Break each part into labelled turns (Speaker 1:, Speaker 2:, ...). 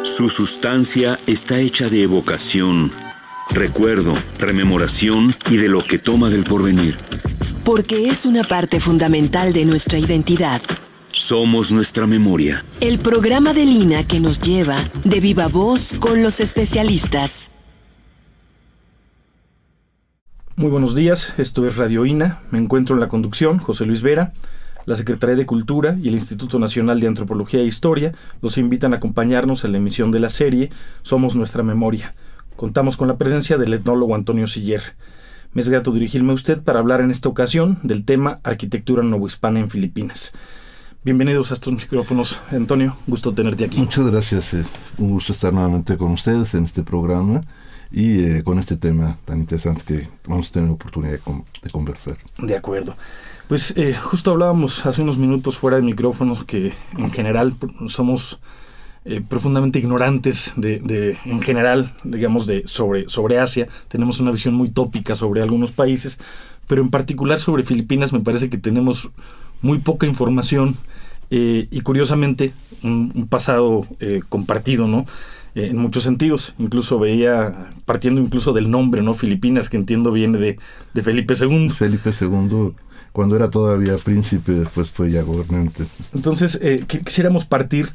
Speaker 1: Su sustancia está hecha de evocación, recuerdo, rememoración y de lo que toma del porvenir.
Speaker 2: Porque es una parte fundamental de nuestra identidad.
Speaker 1: Somos nuestra memoria.
Speaker 2: El programa de Lina que nos lleva de viva voz con los especialistas.
Speaker 3: Muy buenos días, esto es Radio INA. Me encuentro en la conducción, José Luis Vera. La Secretaría de Cultura y el Instituto Nacional de Antropología e Historia los invitan a acompañarnos en la emisión de la serie Somos Nuestra Memoria. Contamos con la presencia del etnólogo Antonio Siller. Me es grato dirigirme a usted para hablar en esta ocasión del tema Arquitectura Novohispana en Filipinas. Bienvenidos a estos micrófonos. Antonio, gusto tenerte aquí.
Speaker 4: Muchas gracias. Un gusto estar nuevamente con ustedes en este programa y con este tema tan interesante que vamos a tener oportunidad de conversar.
Speaker 3: De acuerdo. Pues justo hablábamos hace unos minutos fuera de micrófonos que en general somos profundamente ignorantes en general, digamos, sobre Asia. Tenemos una visión muy tópica sobre algunos países, pero en particular sobre Filipinas me parece que tenemos muy poca información y curiosamente un pasado compartido, ¿no? En muchos sentidos. Incluso veía, partiendo incluso del nombre, ¿no? Filipinas, que entiendo viene de Felipe II.
Speaker 4: Felipe II, cuando era todavía príncipe, después fue ya gobernante.
Speaker 3: Entonces, quisiéramos partir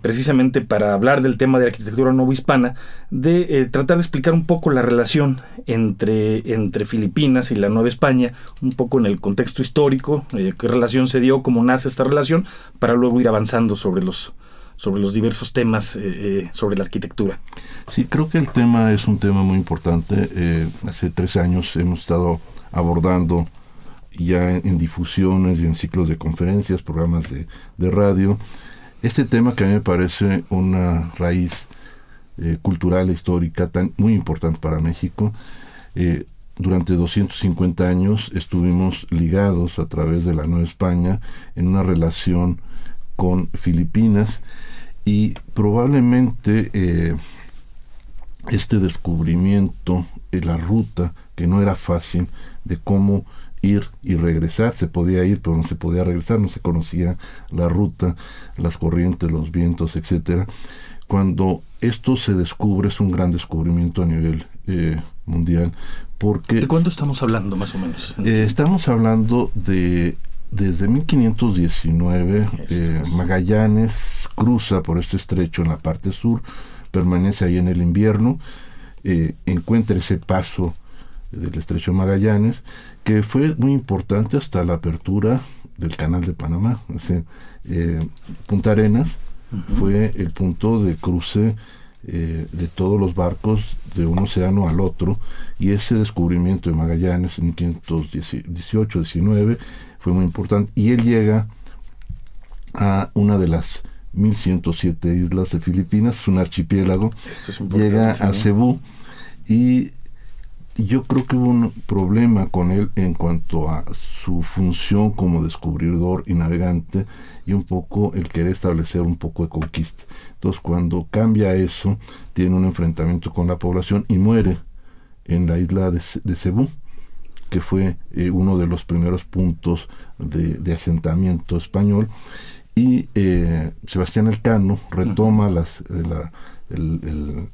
Speaker 3: precisamente para hablar del tema de arquitectura novohispana, de tratar de explicar un poco la relación entre Filipinas y la Nueva España, un poco en el contexto histórico, qué relación se dio, cómo nace esta relación, para luego ir avanzando sobre los diversos temas sobre la arquitectura.
Speaker 4: Sí, creo que el tema es un tema muy importante. Hace 3 años hemos estado abordando ya en difusiones y en ciclos de conferencias, programas de radio, este tema que a mí me parece una raíz cultural e histórica muy importante para México. Durante 250 años estuvimos ligados a través de la Nueva España en una relación con Filipinas y probablemente este descubrimiento, la ruta, que no era fácil, de cómo ir y regresar. Se podía ir, pero no se podía regresar, no se conocía la ruta, las corrientes, los vientos, etcétera. Cuando esto se descubre, es un gran descubrimiento a nivel mundial, porque...
Speaker 3: ¿De cuándo estamos hablando, más o menos?
Speaker 4: Estamos hablando desde 1519, Magallanes cruza por este estrecho en la parte sur, permanece ahí en el invierno, encuentra ese paso del estrecho Magallanes, que fue muy importante hasta la apertura del Canal de Panamá. O sea, Punta Arenas fue el punto de cruce de todos los barcos de un océano al otro, y ese descubrimiento de Magallanes en 1518-19 fue muy importante, y él llega a una de las 1107 islas de Filipinas, es un archipiélago, llega a Cebú, y yo creo que hubo un problema con él en cuanto a su función como descubridor y navegante, y un poco el querer establecer un poco de conquista. Entonces, cuando cambia eso, tiene un enfrentamiento con la población y muere en la isla de Cebú, que fue uno de los primeros puntos de asentamiento español, y Sebastián Elcano retoma el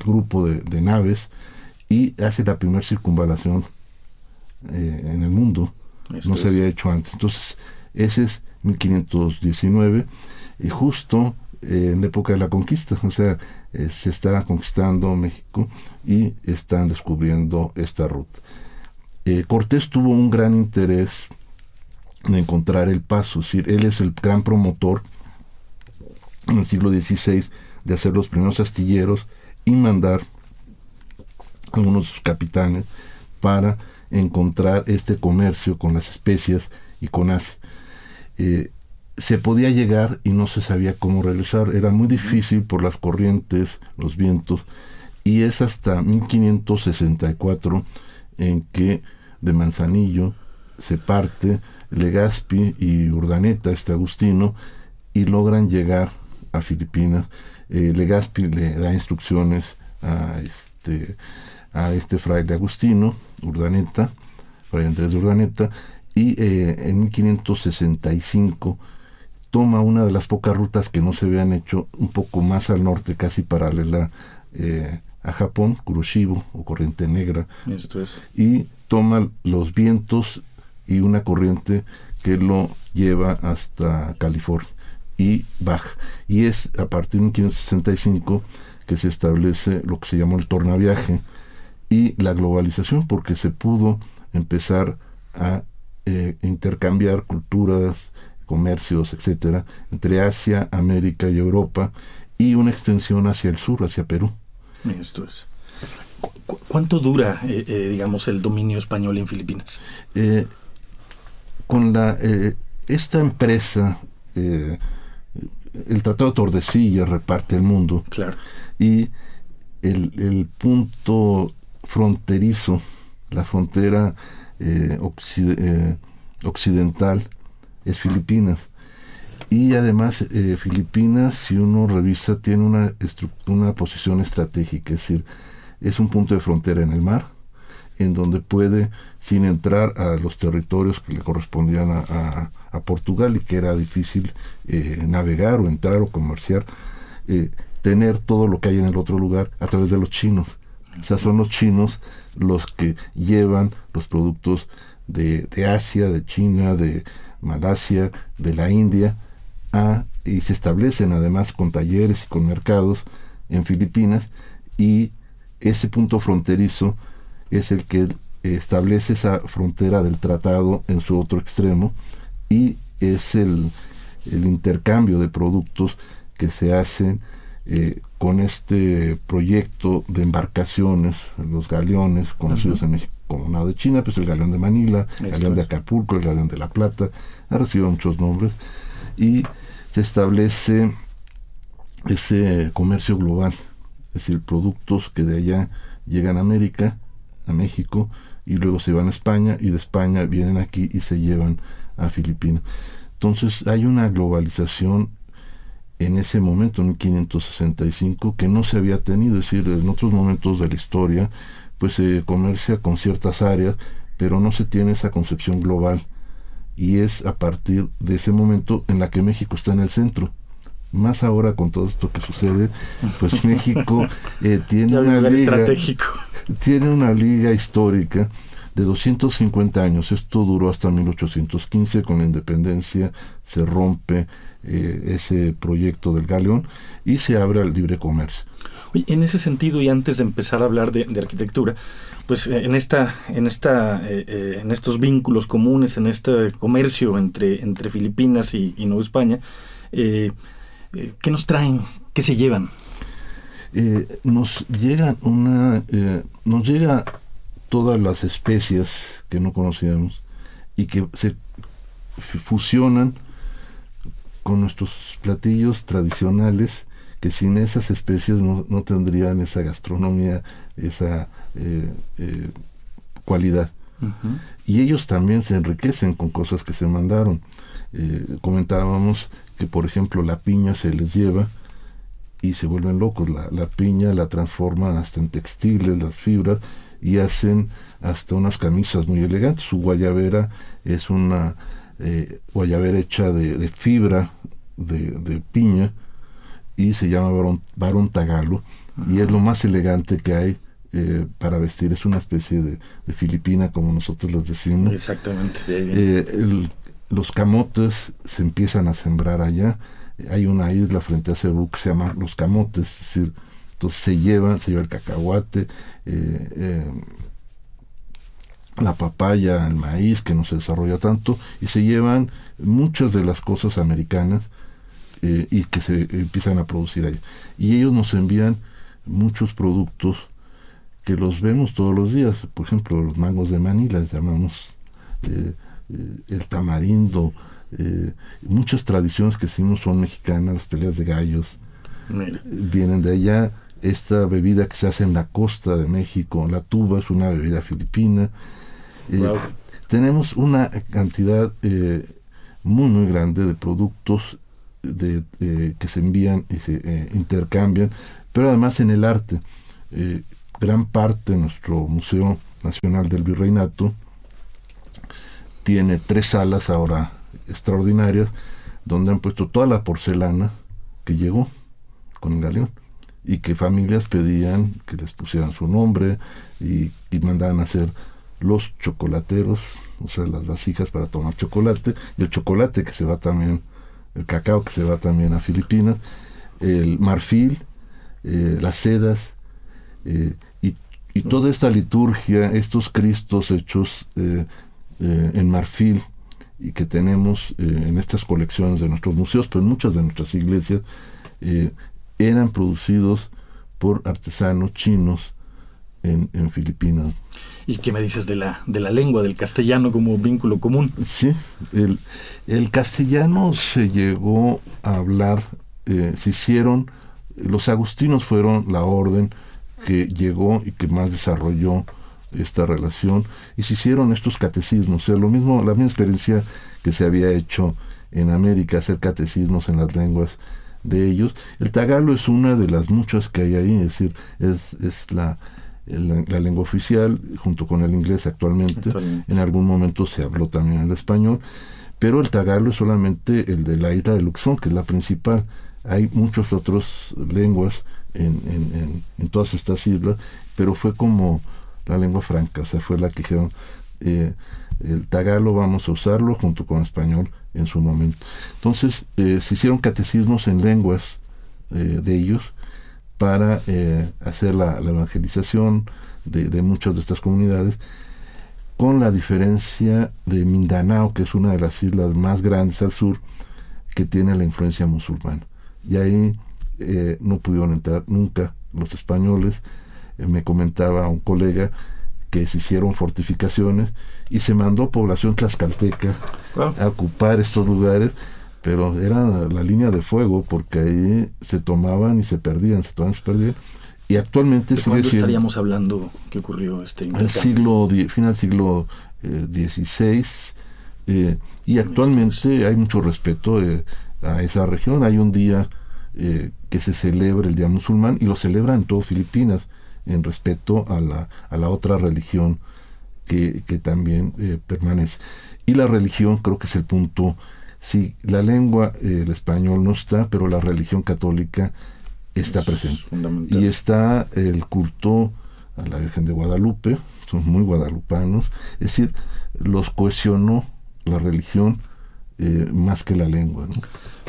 Speaker 4: grupo de naves y hace la primera circunvalación en el mundo. No se había hecho antes. Entonces, ese es 1519, y justo en la época de la conquista, o sea, se está conquistando México y están descubriendo esta ruta. Cortés tuvo un gran interés en encontrar el paso, es decir, él es el gran promotor en el siglo XVI de hacer los primeros astilleros y mandar algunos de sus capitanes para encontrar este comercio con las especias y con Asia. Se podía llegar y no se sabía cómo regresar, era muy difícil por las corrientes, los vientos, y es hasta 1564 en que de Manzanillo se parte Legazpi y Urdaneta, Agustino, y logran llegar a Filipinas. Legazpi le da instrucciones a este fraile Agustino, Urdaneta, Fray Andrés de Urdaneta, y en 1565 toma una de las pocas rutas que no se habían hecho un poco más al norte, casi paralela a Japón, Kuroshibo o Corriente Negra,
Speaker 3: Esto es.
Speaker 4: y toma los vientos y una corriente que lo lleva hasta California y baja. Y es a partir de 1565 que se establece lo que se llamó el tornaviaje y la globalización, porque se pudo empezar a intercambiar culturas, comercios, etcétera, entre Asia, América y Europa, y una extensión hacia el sur, hacia Perú.
Speaker 3: Esto es. ¿Cuánto dura, digamos, el dominio español en Filipinas?
Speaker 4: Con esta empresa, el Tratado de Tordesillas reparte el mundo.
Speaker 3: Claro.
Speaker 4: Y el punto fronterizo, la frontera occidental, es Filipinas. Y además Filipinas, si uno revisa, tiene una posición estratégica, es decir, es un punto de frontera en el mar, en donde puede, sin entrar a los territorios que le correspondían a Portugal y que era difícil navegar o entrar o comerciar, tener todo lo que hay en el otro lugar a través de los chinos. O sea, son los chinos los que llevan los productos de Asia, de China, de Malasia, de la India, y se establecen además con talleres y con mercados en Filipinas, y ese punto fronterizo es el que establece esa frontera del tratado en su otro extremo, y es el intercambio de productos que se hacen con este proyecto de embarcaciones, los galeones conocidos en México como nado de China, pues el galeón de Manila, el galeón de Acapulco, el galeón de La Plata, ha recibido muchos nombres, y se establece ese comercio global, es decir, productos que de allá llegan a América, a México, y luego se van a España, y de España vienen aquí y se llevan a Filipinas. Entonces hay una globalización en ese momento, en 1565, que no se había tenido. Es decir, en otros momentos de la historia pues se comercia con ciertas áreas, pero no se tiene esa concepción global, y es a partir de ese momento en la que México está en el centro. Más ahora con todo esto que sucede, pues México tiene una liga histórica de 250 años. Esto duró hasta 1815, con la independencia se rompe ese proyecto del galeón y se abre al libre comercio.
Speaker 3: Oye, en ese sentido, y antes de empezar a hablar de arquitectura, pues en estos vínculos comunes, en este comercio entre Filipinas y Nueva España, ¿qué nos traen? ¿Qué se llevan?
Speaker 4: Nos llega todas las especias que no conocíamos y que se fusionan con nuestros platillos tradicionales, que sin esas especies no tendrían esa gastronomía, esa cualidad. Uh-huh. Y ellos también se enriquecen con cosas que se mandaron. Comentábamos que, por ejemplo, la piña se les lleva y se vuelven locos. La piña la transforman hasta en textiles, las fibras, y hacen hasta unas camisas muy elegantes. Su guayabera es una guayabera hecha de fibra de piña, y se llama varón tagalo. Uh-huh. Y es lo más elegante que hay para vestir. Es una especie de filipina, como nosotros les decimos.
Speaker 3: Exactamente.
Speaker 4: Los camotes se empiezan a sembrar allá. Hay una isla frente a Cebú que se llama Los Camotes, es decir, entonces se lleva el cacahuate, la papaya, el maíz, que no se desarrolla tanto, y se llevan muchas de las cosas americanas y que se empiezan a producir allá. Y ellos nos envían muchos productos que los vemos todos los días. Por ejemplo, los mangos de Manila, llamamos el tamarindo, muchas tradiciones que sí no son mexicanas, las peleas de gallos, vienen de allá. Esta bebida que se hace en la costa de México, la tuba, es una bebida filipina. Wow. Tenemos una cantidad muy muy grande de productos que se envían y se intercambian, pero además en el arte. Gran parte de nuestro Museo Nacional del Virreinato tiene 3 salas ahora extraordinarias, donde han puesto toda la porcelana que llegó con el galeón, y que familias pedían que les pusieran su nombre y mandaban a hacer los chocolateros, o sea, las vasijas para tomar chocolate, y el chocolate que se va también, el cacao que se va también a Filipinas, el marfil, las sedas, y toda esta liturgia, estos cristos hechos en marfil, y que tenemos en estas colecciones de nuestros museos, pero en muchas de nuestras iglesias, eran producidos por artesanos chinos en Filipinas.
Speaker 3: ¿Y qué me dices de la lengua, del castellano como vínculo común?
Speaker 4: Sí, el castellano se llegó a hablar, se hicieron, los agustinos fueron la orden que llegó y que más desarrolló esta relación, y se hicieron estos catecismos, o sea, la misma experiencia que se había hecho en América, hacer catecismos en las lenguas de ellos. El tagalo es una de las muchas que hay ahí, es decir, es la lengua oficial junto con el inglés actualmente. En algún momento se habló también el español, pero el tagalo es solamente el de la isla de Luzón, que es la principal. Hay muchas otras lenguas en todas estas islas, pero fue como la lengua franca, o sea, fue la que dijeron, el tagalo vamos a usarlo junto con el español en su momento. Entonces se hicieron catecismos en lenguas de ellos para hacer la evangelización de muchas de estas comunidades, con la diferencia de Mindanao, que es una de las islas más grandes al sur, que tiene la influencia musulmana. Y ahí no pudieron entrar nunca los españoles. Me comentaba un colega que se hicieron fortificaciones y se mandó población tlaxcalteca a ocupar estos lugares, pero era la línea de fuego, porque ahí se tomaban y se perdían, y actualmente
Speaker 3: ¿de cuándo estaríamos hablando que ocurrió este
Speaker 4: intercambio? Final siglo XVI, y actualmente hay mucho respeto a esa región. Hay un día que se celebra el Día Musulmán, y lo celebran en todo Filipinas, en respeto a la otra religión que también permanece. Y la religión, creo que es el punto. Sí, la lengua, el español no está, pero la religión católica está presente. Y está el culto a la Virgen de Guadalupe, son muy guadalupanos, es decir, los cohesionó la religión más que la lengua, ¿no?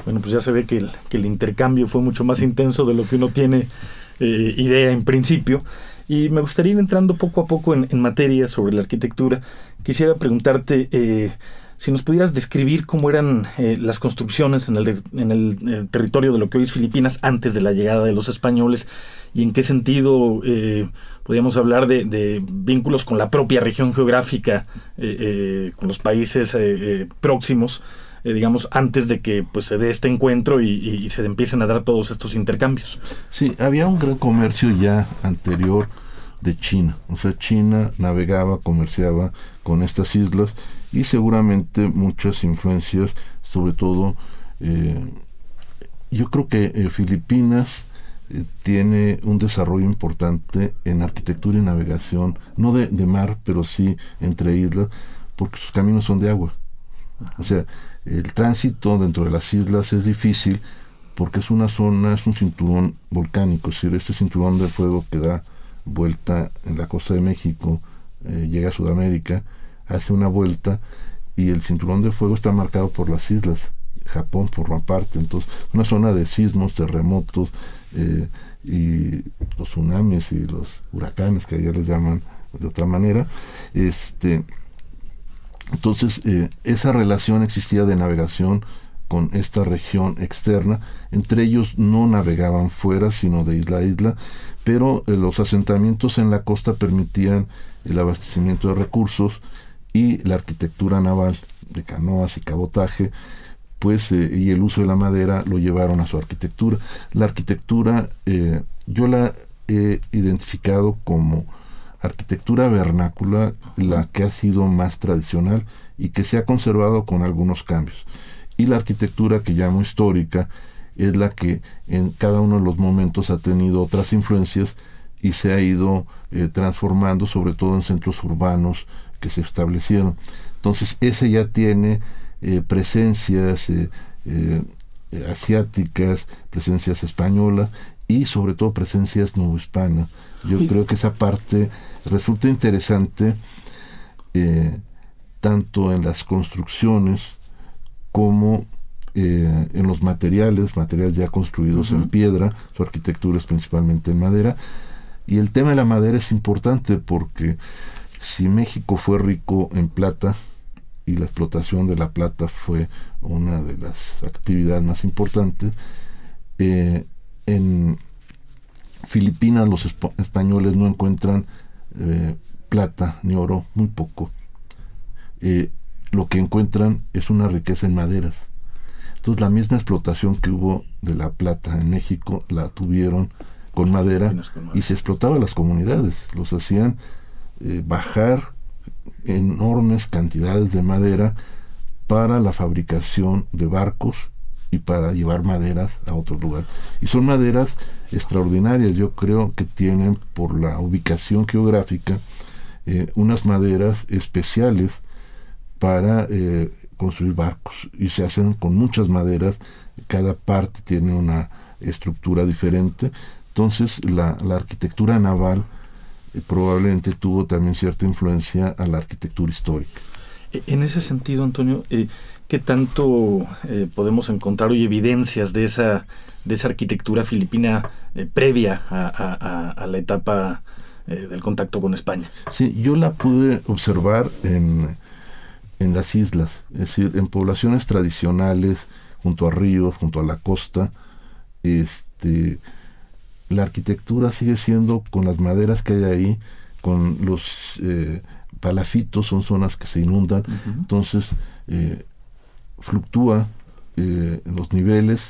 Speaker 3: Bueno, pues ya se ve que el intercambio fue mucho más intenso de lo que uno tiene idea en principio. Y me gustaría ir entrando poco a poco en materia sobre la arquitectura. Quisiera preguntarte si nos pudieras describir cómo eran las construcciones en el territorio de lo que hoy es Filipinas antes de la llegada de los españoles, y en qué sentido podríamos hablar de vínculos con la propia región geográfica, con los países próximos, digamos, antes de que pues se dé este encuentro y se empiecen a dar todos estos intercambios.
Speaker 4: Sí, había un gran comercio ya anterior de China, o sea, China navegaba, comerciaba con estas islas, y seguramente muchas influencias, sobre todo, yo creo que Filipinas tiene un desarrollo importante en arquitectura y navegación, no de mar, pero sí entre islas, porque sus caminos son de agua. O sea, el tránsito dentro de las islas es difícil, porque es una zona, es un cinturón volcánico, es decir, este cinturón de fuego que da vuelta en la costa de México, llega a Sudamérica, hace una vuelta, y el cinturón de fuego está marcado por las islas. Japón forma parte, entonces una zona de sismos, terremotos, y los tsunamis y los huracanes, que allá les llaman de otra manera. Entonces esa relación existía de navegación con esta región externa. Entre ellos no navegaban fuera, sino de isla a isla, pero los asentamientos en la costa permitían el abastecimiento de recursos, y la arquitectura naval de canoas y cabotaje, pues, y el uso de la madera lo llevaron a su arquitectura. La arquitectura yo la he identificado como arquitectura vernácula, la que ha sido más tradicional y que se ha conservado con algunos cambios. Y la arquitectura que llamo histórica es la que en cada uno de los momentos ha tenido otras influencias y se ha ido transformando, sobre todo en centros urbanos que se establecieron. Entonces ese ya tiene presencias asiáticas, presencias españolas y sobre todo presencias novohispanas. Yo creo que esa parte resulta interesante tanto en las construcciones como en los materiales ya construidos en piedra. Su arquitectura es principalmente en madera, y el tema de la madera es importante porque si México fue rico en plata y la explotación de la plata fue una de las actividades más importantes, en Filipinas los españoles no encuentran plata ni oro, muy poco. Lo que encuentran es una riqueza en maderas. Entonces la misma explotación que hubo de la plata en México la tuvieron con madera, y se explotaba a las comunidades, los hacían bajar enormes cantidades de madera para la fabricación de barcos y para llevar maderas a otro lugar. Y son maderas extraordinarias, yo creo que tienen, por la ubicación geográfica, unas maderas especiales para construir barcos, y se hacen con muchas maderas, cada parte tiene una estructura diferente. Entonces la arquitectura naval probablemente tuvo también cierta influencia a la arquitectura histórica.
Speaker 3: En ese sentido, Antonio, ¿qué tanto podemos encontrar hoy evidencias de esa arquitectura filipina previa a la etapa del contacto con España?
Speaker 4: Sí, yo la pude observar en las islas, es decir, en poblaciones tradicionales, junto a ríos, junto a la costa. La arquitectura sigue siendo con las maderas que hay ahí, con los palafitos, son zonas que se inundan, entonces fluctúa los niveles,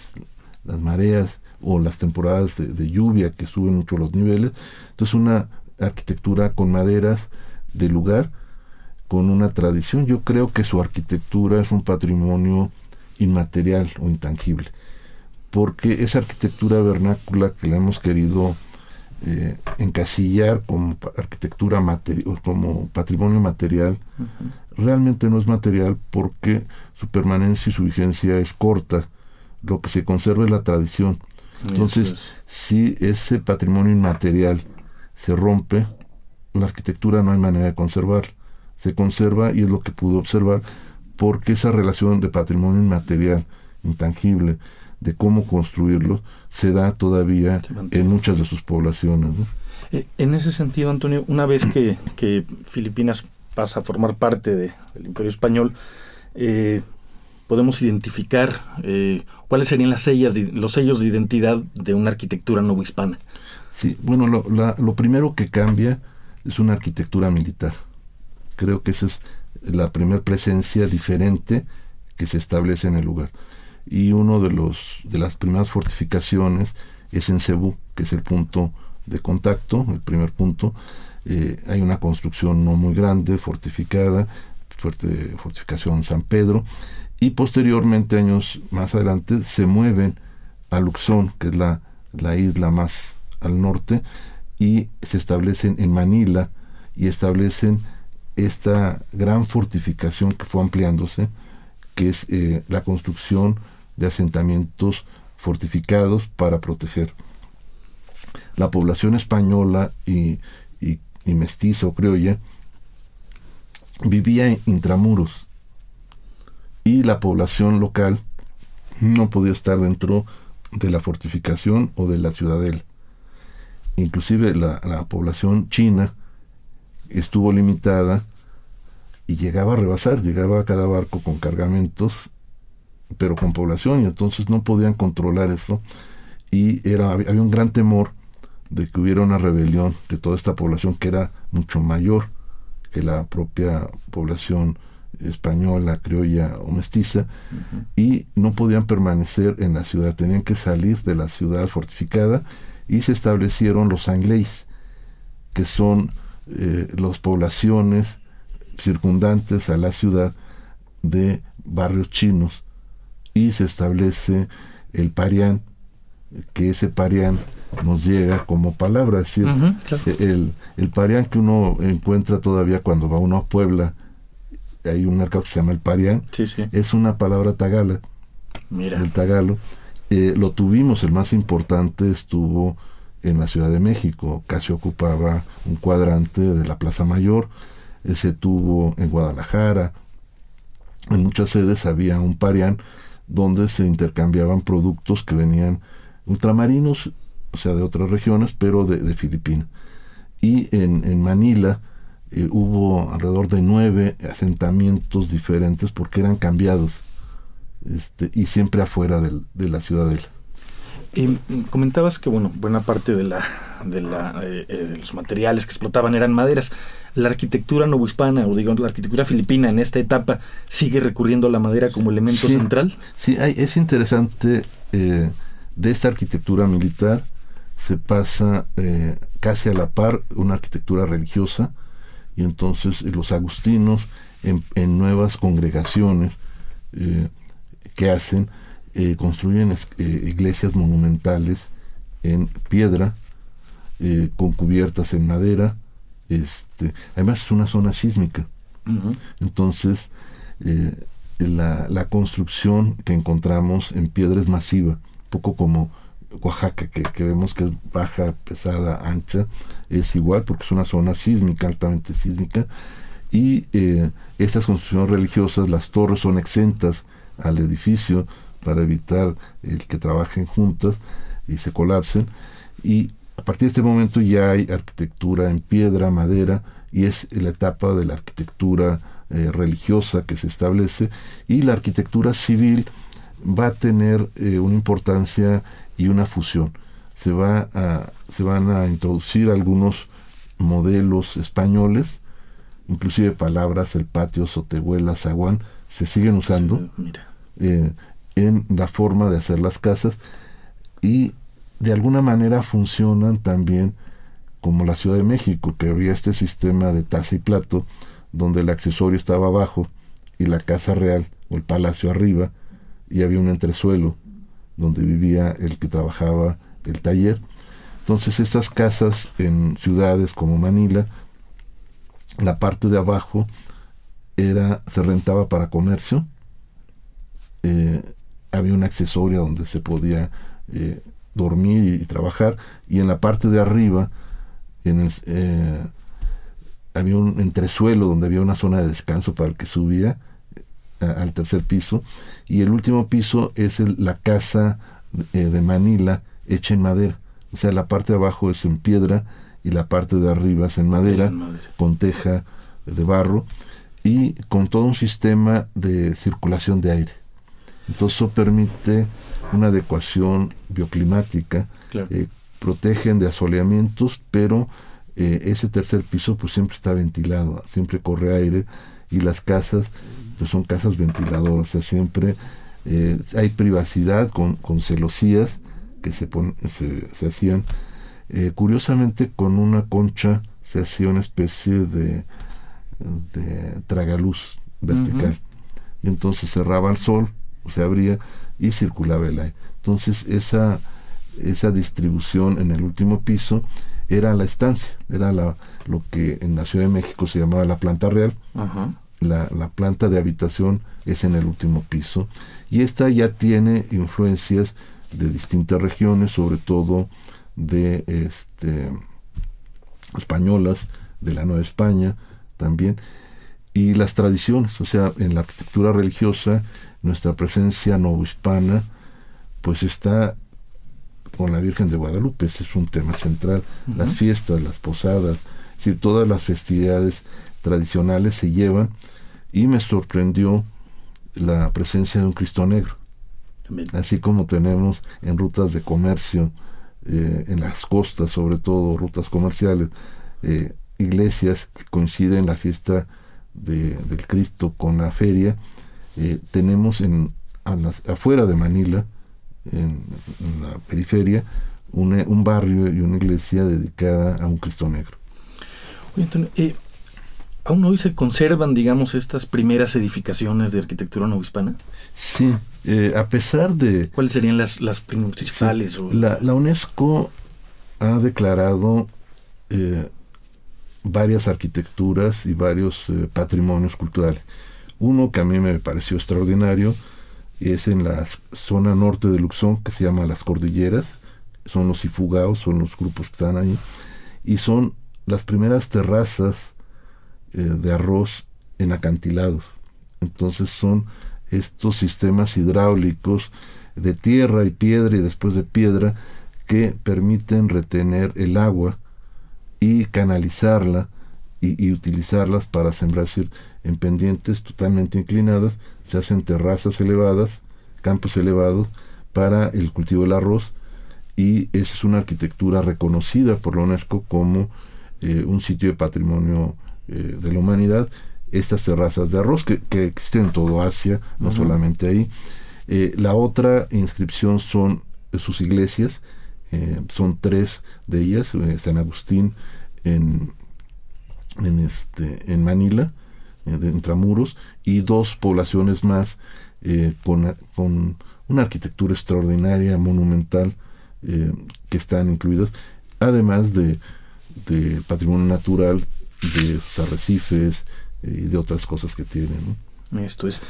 Speaker 4: las mareas o las temporadas de lluvia que suben mucho los niveles. Entonces una arquitectura con maderas de lugar, con una tradición. Yo creo que su arquitectura es un patrimonio inmaterial o intangible, porque esa arquitectura vernácula que la hemos querido encasillar como arquitectura como patrimonio material, realmente no es material, porque su permanencia y su vigencia es corta. Lo que se conserva es la tradición. Entonces, si ese patrimonio inmaterial se rompe, la arquitectura no hay manera de conservarla. Se conserva, y es lo que pudo observar, porque esa relación de patrimonio inmaterial, intangible, de cómo construirlo, se da todavía en muchas de sus poblaciones, ¿no?
Speaker 3: En ese sentido, Antonio, una vez que Filipinas pasa a formar parte del Imperio Español, podemos identificar cuáles serían los sellos de identidad de una arquitectura novohispana.
Speaker 4: Sí, bueno, lo primero que cambia es una arquitectura militar. Creo que esa es la primera presencia diferente que se establece en el lugar. Y uno de las primeras fortificaciones es en Cebú, que es el punto de contacto, el primer punto. Hay una construcción no muy grande, fortificada, fortificación San Pedro, y posteriormente, años más adelante, se mueven a Luzón, que es la isla más al norte, y se establecen en Manila, y establecen esta gran fortificación que fue ampliándose, que es la construcción de asentamientos fortificados para proteger. La población española y mestiza o criolla vivía en intramuros, y la población local no podía estar dentro de la fortificación o de la ciudadela. Inclusive la población china estuvo limitada y llegaba a rebasar, llegaba a cada barco con cargamentos, pero con población, y entonces no podían controlar eso, y había un gran temor de que hubiera una rebelión de toda esta población, que era mucho mayor que la propia población española, criolla o mestiza, y no podían permanecer en la ciudad, tenían que salir de la ciudad fortificada, y se establecieron los angleis, que son las poblaciones circundantes a la ciudad de barrios chinos, y se establece el parián, que ese parián nos llega como palabra, es decir, claro. el parián que uno encuentra todavía cuando va uno a Puebla, hay un mercado que se llama el parián, es una palabra tagala,
Speaker 3: Mira.
Speaker 4: del Tagalo. Lo tuvimos, el más importante estuvo en la Ciudad de México, casi ocupaba un cuadrante de la Plaza Mayor. Se tuvo en Guadalajara. En muchas sedes había un parián donde se intercambiaban productos que venían ultramarinos, o sea, de otras regiones, pero de Filipinas. Y en Manila hubo alrededor de 9 asentamientos diferentes porque eran cambiados, y siempre afuera de la ciudadela.
Speaker 3: Comentabas que buena parte de los materiales que explotaban eran maderas. La arquitectura novohispana, o digamos la arquitectura filipina en esta etapa, ¿sigue recurriendo a la madera como elemento central?
Speaker 4: Sí, es interesante. De esta arquitectura militar se pasa casi a la par una arquitectura religiosa, y entonces los agustinos en nuevas congregaciones que hacen, construyen iglesias monumentales en piedra, con cubiertas en madera. Además es una zona sísmica. Uh-huh. Entonces la construcción que encontramos en piedra es masiva, poco como Oaxaca, que vemos que es baja, pesada, ancha. Es igual porque es una zona sísmica, altamente sísmica. Y estas construcciones religiosas, las torres son exentas al edificio para evitar el que trabajen juntas y se colapsen. Y a partir de este momento ya hay arquitectura en piedra, madera, y es la etapa de la arquitectura religiosa que se establece. Y la arquitectura civil va a tener una importancia y una fusión. Se van a introducir algunos modelos españoles, inclusive palabras, el patio, sotehuela, zaguán, se siguen usando en la forma de hacer las casas, y de alguna manera funcionan también como la Ciudad de México, que había este sistema de taza y plato, donde el accesorio estaba abajo y la casa real o el palacio arriba, y había un entresuelo donde vivía el que trabajaba el taller. Entonces estas casas en ciudades como Manila, la parte de abajo se rentaba para comercio, había un accesorio donde se podía dormir y trabajar, y en la parte de arriba había un entresuelo donde había una zona de descanso para el que subía al tercer piso, y el último piso es la casa de Manila hecha en madera. O sea, la parte de abajo es en piedra y la parte de arriba es en madera, con teja de barro y con todo un sistema de circulación de aire. Entonces eso permite una adecuación bioclimática. Claro. Protegen de asoleamientos, pero ese tercer piso pues siempre está ventilado, siempre corre aire, y las casas pues son casas ventiladoras. O sea, siempre hay privacidad con celosías que se hacían. Curiosamente, con una concha se hacía una especie de tragaluz vertical. Uh-huh. Y entonces cerraba el sol, se abría y circulaba el aire. Entonces esa distribución en el último piso era la estancia, era lo que en la Ciudad de México se llamaba la planta real. Uh-huh. La planta de habitación es en el último piso, y esta ya tiene influencias de distintas regiones, sobre todo de españolas, de la Nueva España también, y las tradiciones. O sea, en la arquitectura religiosa nuestra presencia novohispana pues está con la Virgen de Guadalupe. Ese es un tema central. Uh-huh. Las fiestas, las posadas, es decir, todas las festividades tradicionales se llevan, y me sorprendió la presencia de un Cristo Negro. También. Así como tenemos en rutas de comercio, en las costas, sobre todo rutas comerciales, iglesias que coinciden la fiesta del Cristo con la feria, tenemos afuera de Manila, en la periferia, un barrio y una iglesia dedicada a un Cristo Negro.
Speaker 3: Oye, Antonio, ¿aún hoy se conservan, digamos, estas primeras edificaciones de arquitectura novohispana?
Speaker 4: Sí, a pesar de...
Speaker 3: ¿Cuáles serían las principales?
Speaker 4: Sí, la UNESCO ha declarado varias arquitecturas y varios patrimonios culturales. Uno que a mí me pareció extraordinario es en la zona norte de Luxón, que se llama Las Cordilleras. Son los Ifugaos, son los grupos que están ahí, y son las primeras terrazas de arroz en acantilados. Entonces son estos sistemas hidráulicos de tierra y piedra y después de piedra que permiten retener el agua y canalizarla y utilizarlas para sembrar. Es decir, en pendientes totalmente inclinadas se hacen terrazas elevadas, campos elevados para el cultivo del arroz, y esa es una arquitectura reconocida por la UNESCO como un sitio de patrimonio de la humanidad. Estas terrazas de arroz que existen en todo Asia, no solamente ahí. La otra inscripción son sus iglesias, son 3 de ellas, San Agustín en Manila, de Intramuros, y 2 poblaciones más con una arquitectura extraordinaria, monumental, que están incluidas, además de patrimonio natural, de sus arrecifes y de otras cosas que tienen, ¿no?
Speaker 3: Esto es.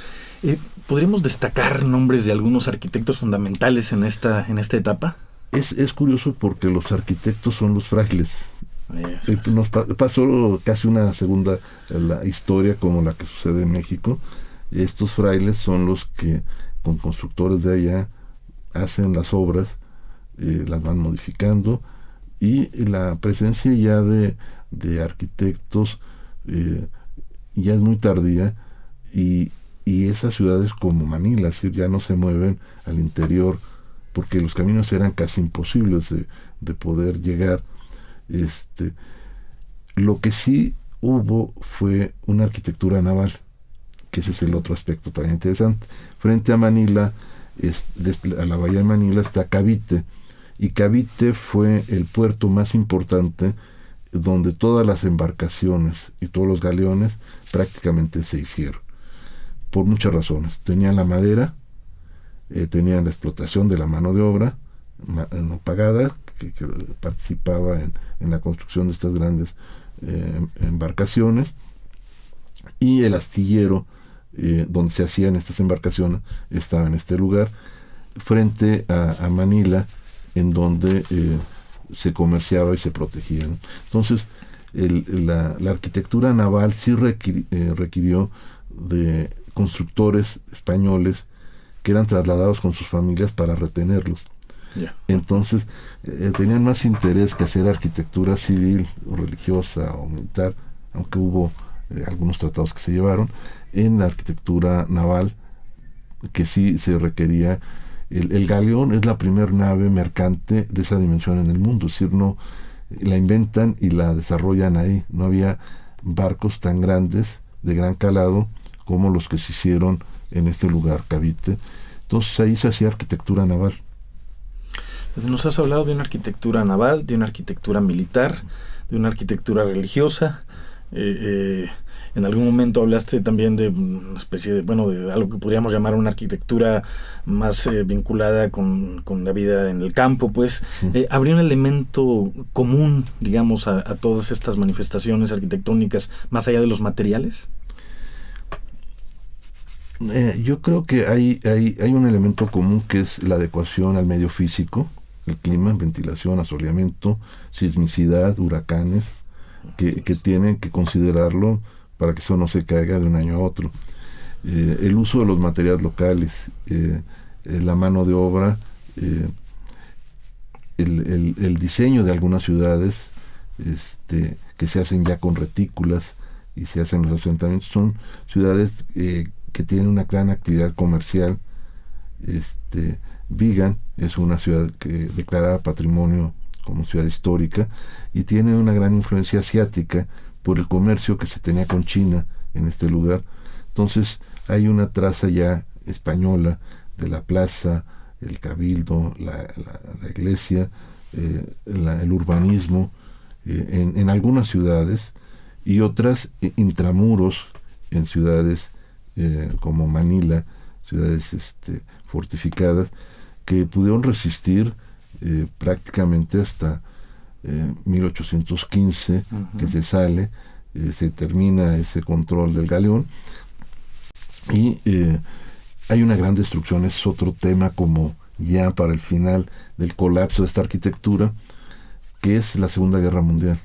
Speaker 3: ¿Podríamos destacar nombres de algunos arquitectos fundamentales en esta etapa?
Speaker 4: Es curioso porque los arquitectos son los frailes.
Speaker 3: Eso.
Speaker 4: Nos pasó casi una segunda la historia como la que sucede en México. Estos frailes son los que con constructores de allá hacen las obras, las van modificando, y la presencia ya de arquitectos ya es muy tardía, y esas ciudades como Manila, es decir, ya no se mueven al interior porque los caminos eran casi imposibles de poder llegar. Lo que sí hubo fue una arquitectura naval, que ese es el otro aspecto también interesante. Frente a Manila, a la bahía de Manila, está Cavite, y Cavite fue el puerto más importante donde todas las embarcaciones y todos los galeones prácticamente se hicieron, por muchas razones. Tenían la madera, tenían la explotación de la mano de obra no pagada, que participaba en la construcción de estas grandes embarcaciones, y el astillero donde se hacían estas embarcaciones estaba en este lugar, frente a Manila, en donde se comerciaba y se protegía, ¿no? Entonces, la arquitectura naval sí requirió de constructores españoles que eran trasladados con sus familias para retenerlos.
Speaker 3: Yeah.
Speaker 4: Entonces, tenían más interés que hacer arquitectura civil o religiosa o militar, aunque hubo algunos tratados que se llevaron, en la arquitectura naval, que sí se requería. El galeón es la primera nave mercante de esa dimensión en el mundo, es decir, no la inventan y la desarrollan ahí. No había barcos tan grandes, de gran calado, como los que se hicieron en este lugar, Cavite. Entonces ahí se hacía arquitectura naval.
Speaker 3: Nos has hablado de una arquitectura naval, de una arquitectura militar, de una arquitectura religiosa. En algún momento hablaste también de una especie de algo que podríamos llamar una arquitectura más vinculada con la vida en el campo, pues. Sí. ¿Habría un elemento común, digamos, a todas estas manifestaciones arquitectónicas, más allá de los materiales?
Speaker 4: Yo creo que hay un elemento común, que es la adecuación al medio físico, el clima, ventilación, asoleamiento, sismicidad, huracanes, que tienen que considerarlo para que eso no se caiga de un año a otro. El uso de los materiales locales, la mano de obra, el diseño de algunas ciudades que se hacen ya con retículas y se hacen los asentamientos, son ciudades que tienen una gran actividad comercial. Vigan es una ciudad que declarada patrimonio como ciudad histórica, y tiene una gran influencia asiática por el comercio que se tenía con China en este lugar. Entonces hay una traza ya española de la plaza, el cabildo, la iglesia, el urbanismo en algunas ciudades, y otras intramuros en ciudades como Manila, ciudades fortificadas, que pudieron resistir prácticamente hasta 1815, que se sale, se termina ese control del galeón, y Hay una gran destrucción, es otro tema como ya para el final del colapso de esta arquitectura, que es la Segunda Guerra Mundial.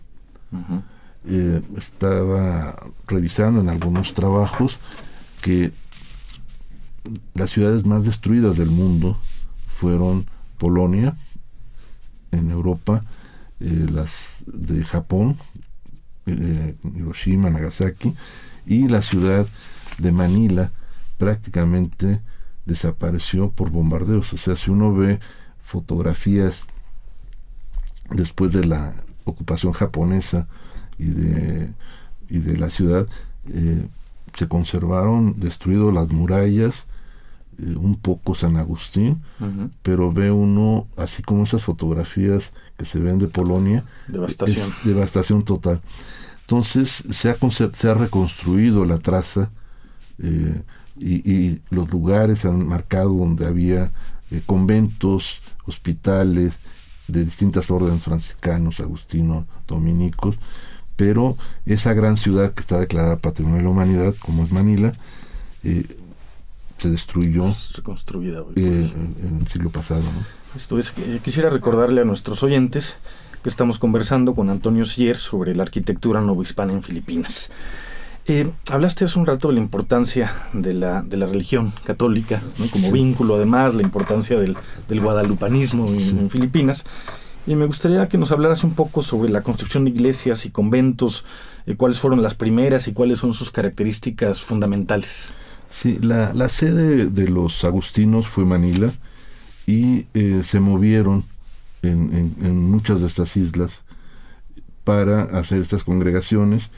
Speaker 3: Uh-huh.
Speaker 4: Estaba revisando en algunos trabajos que las ciudades más destruidas del mundo fueron Polonia, en Europa, las de Japón, Hiroshima, Nagasaki, y la ciudad de Manila prácticamente desapareció por bombardeos. O sea, si uno ve fotografías después de la ocupación japonesa y de la ciudad, se conservaron destruidos las murallas, un poco San Agustín, uh-huh. Pero ve uno, así como esas fotografías que se ven de Polonia,
Speaker 3: devastación.
Speaker 4: Es devastación total. Entonces se ha reconstruido la traza, y los lugares se han marcado donde había conventos, hospitales de distintas órdenes, franciscanos, agustinos, dominicos, pero esa gran ciudad que está declarada Patrimonio de la Humanidad, como es Manila, se destruyó,
Speaker 3: reconstruida
Speaker 4: en el siglo pasado, ¿no?
Speaker 3: Esto es, quisiera recordarle a nuestros oyentes que estamos conversando con Antonio Sier sobre la arquitectura novohispana en Filipinas. Hablaste hace un rato de la importancia de la religión católica, ¿no? Como vínculo, además, la importancia del guadalupanismo en Filipinas. Y me gustaría que nos hablaras un poco sobre la construcción de iglesias y conventos, cuáles fueron las primeras y cuáles son sus características fundamentales.
Speaker 4: Sí, la sede de los agustinos fue Manila, y se movieron en muchas de estas islas para hacer estas congregaciones,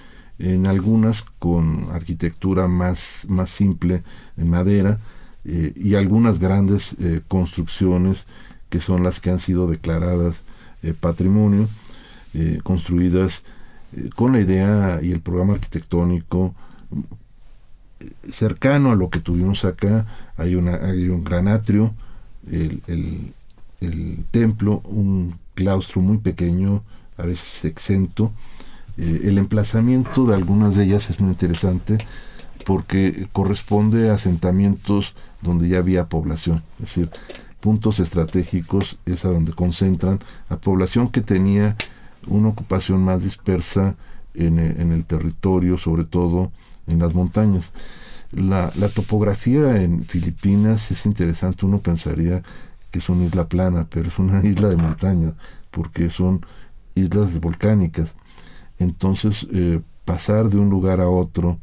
Speaker 4: en algunas con arquitectura más simple, en madera, y algunas grandes construcciones que son las que han sido declaradas patrimonio, construidas con la idea y el programa arquitectónico cercano a lo que tuvimos acá. Hay un gran atrio, el templo, un claustro muy pequeño, a veces exento. El emplazamiento de algunas de ellas es muy interesante porque corresponde a asentamientos donde ya había población, es decir, puntos estratégicos es a donde concentran a población que tenía una ocupación más dispersa en el territorio, sobre todo en las montañas. La topografía en Filipinas es interesante. Uno pensaría que es una isla plana, pero es una isla de montaña, porque son islas volcánicas. Entonces, pasar de un lugar a otro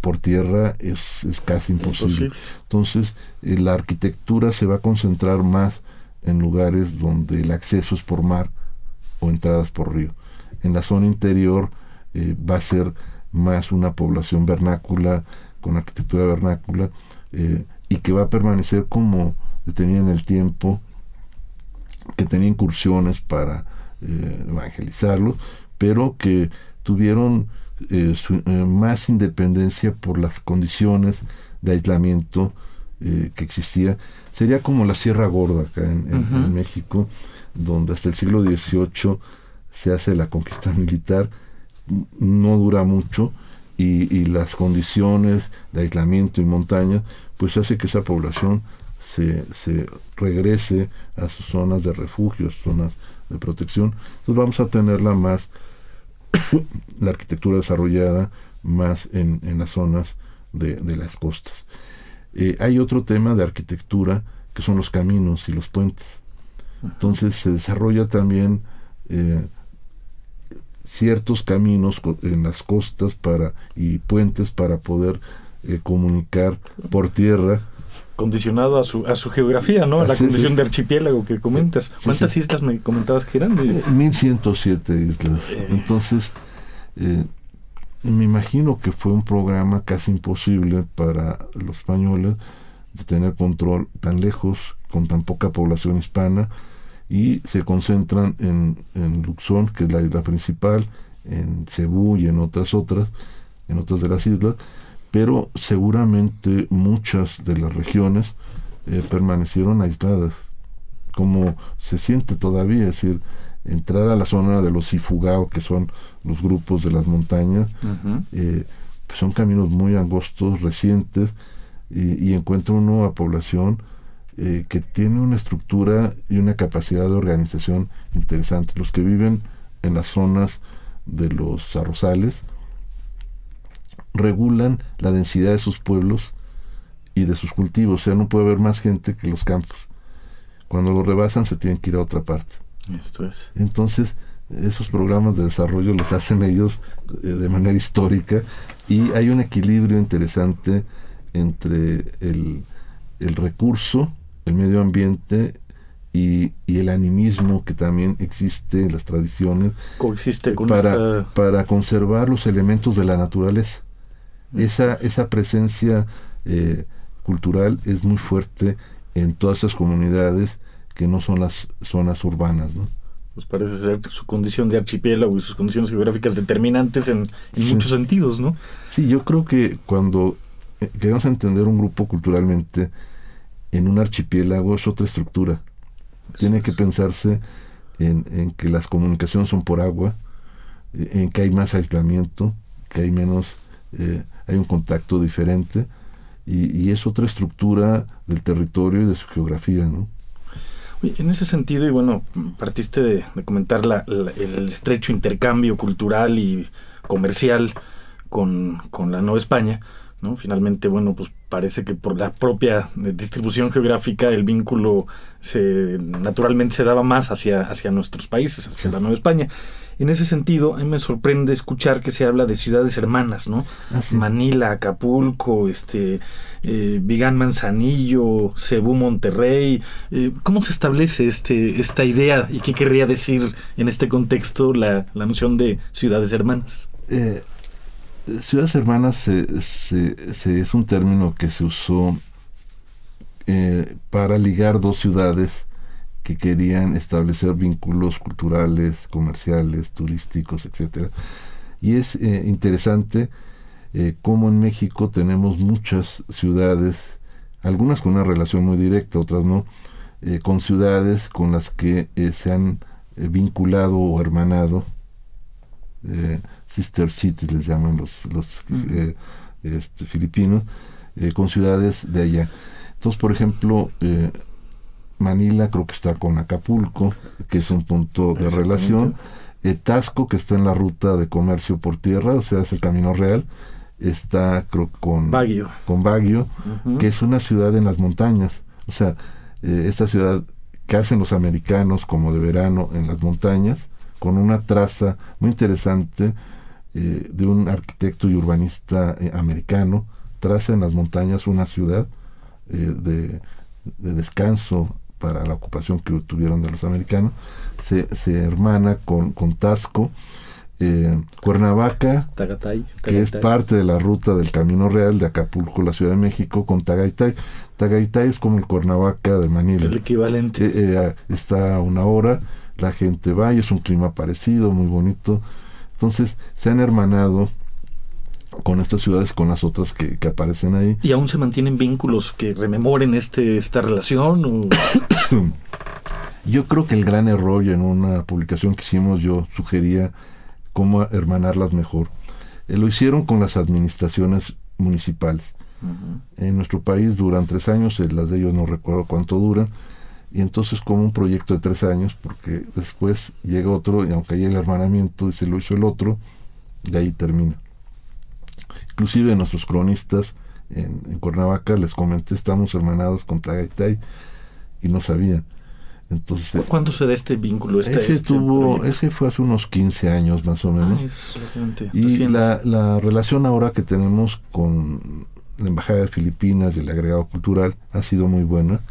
Speaker 4: por tierra es casi imposible. Entonces, la arquitectura se va a concentrar más en lugares donde el acceso es por mar o entradas por río. En la zona interior va a ser más una población vernácula, con arquitectura vernácula, y que va a permanecer como tenía en el tiempo, que tenía incursiones para evangelizarlos, pero que tuvieron más independencia por las condiciones de aislamiento que existía. Sería como la Sierra Gorda acá en México, donde hasta el siglo XVIII se hace la conquista militar, no dura mucho, y las condiciones de aislamiento y montaña pues hace que esa población se regrese a sus zonas de refugio, zonas de protección. Entonces vamos a tenerla más la arquitectura desarrollada más en las zonas de las costas. Hay otro tema de arquitectura que son los caminos y los puentes. Entonces se desarrolla también ciertos caminos en las costas y puentes para poder comunicar por tierra.
Speaker 3: Condicionado a su geografía, ¿no? A la condición de archipiélago que comentas. ¿Cuántas islas me comentabas que eran?
Speaker 4: 1107 islas. Entonces, me imagino que fue un programa casi imposible para los españoles de tener control tan lejos, con tan poca población hispana, y se concentran en Luzón, que es la isla principal, en Cebú y en otras de las islas, pero seguramente muchas de las regiones permanecieron aisladas, como se siente todavía. Es decir, entrar a la zona de los Ifugao, que son los grupos de las montañas, pues son caminos muy angostos, recientes, y encuentra una nueva población que tiene una estructura y una capacidad de organización interesante. Los que viven en las zonas de los arrozales regulan la densidad de sus pueblos y de sus cultivos, o sea, no puede haber más gente que los campos. Cuando lo rebasan se tienen que ir a otra parte.
Speaker 3: Esto es.
Speaker 4: Entonces, esos programas de desarrollo los hacen ellos de manera histórica, y hay un equilibrio interesante entre el recurso, el medio ambiente y el animismo que también existe en las tradiciones,
Speaker 3: coexiste con
Speaker 4: para conservar los elementos de la naturaleza. Esa presencia cultural es muy fuerte en todas esas comunidades que no son las zonas urbanas, ¿no?
Speaker 3: Pues parece ser su condición de archipiélago y sus condiciones geográficas determinantes en muchos sentidos, ¿no?
Speaker 4: Sí, yo creo que cuando queremos entender un grupo culturalmente en un archipiélago es otra estructura. Tiene que pensarse en que las comunicaciones son por agua, en que hay más aislamiento, que hay menos, hay un contacto diferente, y es otra estructura del territorio y de su geografía, ¿no?
Speaker 3: En ese sentido, y bueno, partiste de comentar el estrecho intercambio cultural y comercial con la Nueva España, ¿no? Finalmente, bueno, pues parece que por la propia distribución geográfica el vínculo naturalmente se daba más hacia nuestros países, hacia la Nueva España. En ese sentido, a mí me sorprende escuchar que se habla de ciudades hermanas, ¿no?
Speaker 4: Sí.
Speaker 3: Manila, Acapulco, Vigán, Manzanillo, Cebú, Monterrey. ¿Cómo se establece esta idea y qué querría decir en este contexto la noción de ciudades hermanas?
Speaker 4: Ciudades hermanas es un término que se usó para ligar dos ciudades que querían establecer vínculos culturales, comerciales, turísticos, etcétera. Y es interesante cómo en México tenemos muchas ciudades, algunas con una relación muy directa, otras no, con ciudades con las que se han vinculado o hermanado, sister cities les llaman los filipinos, con ciudades de allá. Entonces, por ejemplo, Manila creo que está con Acapulco, que es un punto de relación. Tasco, que está en la ruta de comercio por tierra, o sea, es el Camino Real, está creo con Baguio, que es una ciudad en las montañas. O sea, esta ciudad que hacen los americanos como de verano en las montañas, con una traza muy interesante de un arquitecto y urbanista americano, traza en las montañas una ciudad de descanso para la ocupación que tuvieron de los americanos. Se hermana con Tasco. Cuernavaca,
Speaker 3: Tagaytay,
Speaker 4: que es parte de la ruta del Camino Real de Acapulco, la Ciudad de México, con Tagaytay. Tagaytay es como el Cuernavaca de Manila.
Speaker 3: El equivalente.
Speaker 4: Está a una hora, la gente va y es un clima parecido, muy bonito. Entonces se han hermanado con estas ciudades, con las otras que aparecen ahí.
Speaker 3: ¿Y aún se mantienen vínculos que rememoren esta relación? ¿O?
Speaker 4: Yo creo que el gran error, y en una publicación que hicimos yo sugería cómo hermanarlas mejor. Lo hicieron con las administraciones municipales. Uh-huh. En nuestro país duran 3 años, las de ellos no recuerdo cuánto duran, y entonces como un proyecto de 3 años, porque después llega otro, y aunque haya el hermanamiento, dice lo hizo el otro, y ahí termina. Inclusive nuestros cronistas en Cuernavaca les comenté, estamos hermanados con Tagaytay, y no sabían. Entonces,
Speaker 3: ¿cuándo se da este vínculo?
Speaker 4: Ese fue hace unos 15 años más o menos. Y la relación ahora que tenemos con la Embajada de Filipinas y el agregado cultural ha sido muy buena.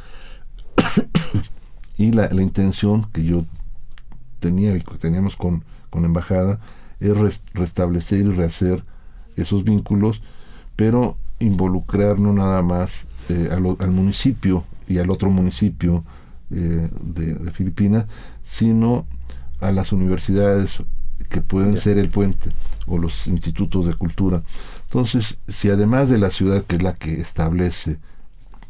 Speaker 4: Y la intención que yo tenía y que teníamos con la Embajada es restablecer y rehacer esos vínculos, pero involucrar no nada más al municipio y al otro municipio de Filipinas, sino a las universidades que pueden ser el puente, o los institutos de cultura. Entonces, si además de la ciudad, que es la que establece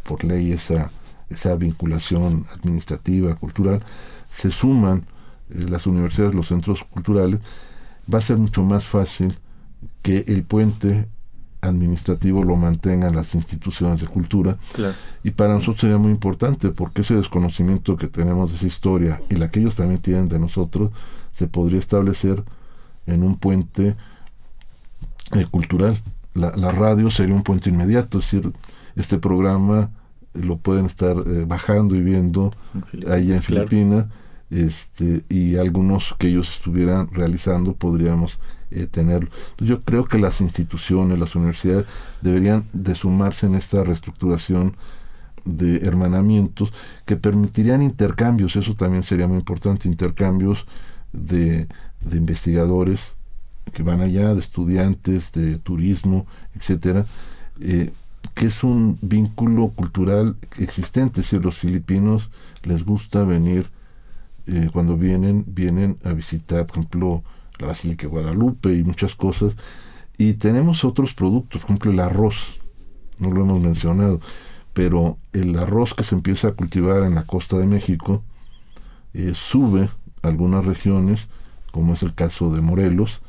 Speaker 4: por ley esa vinculación administrativa, cultural, se suman las universidades, los centros culturales, va a ser mucho más fácil que el puente administrativo lo mantengan las instituciones de cultura.
Speaker 3: Claro.
Speaker 4: Y para nosotros sería muy importante, porque ese desconocimiento que tenemos de esa historia y la que ellos también tienen de nosotros, se podría establecer en un puente cultural. La radio sería un puente inmediato, es decir, este programa lo pueden estar bajando y viendo allá en Filipinas, y algunos que ellos estuvieran realizando podríamos tenerlo. Entonces, yo creo que las instituciones, las universidades deberían de sumarse en esta reestructuración de hermanamientos que permitirían intercambios. Eso también sería muy importante, intercambios de investigadores que van allá, de estudiantes, de turismo, etcétera, que es un vínculo cultural existente. Si los filipinos les gusta venir, cuando vienen a visitar, por ejemplo, la Basílica de Guadalupe y muchas cosas, y tenemos otros productos, por ejemplo el arroz, no lo hemos mencionado, pero el arroz que se empieza a cultivar en la costa de México sube a algunas regiones, como es el caso de Morelos,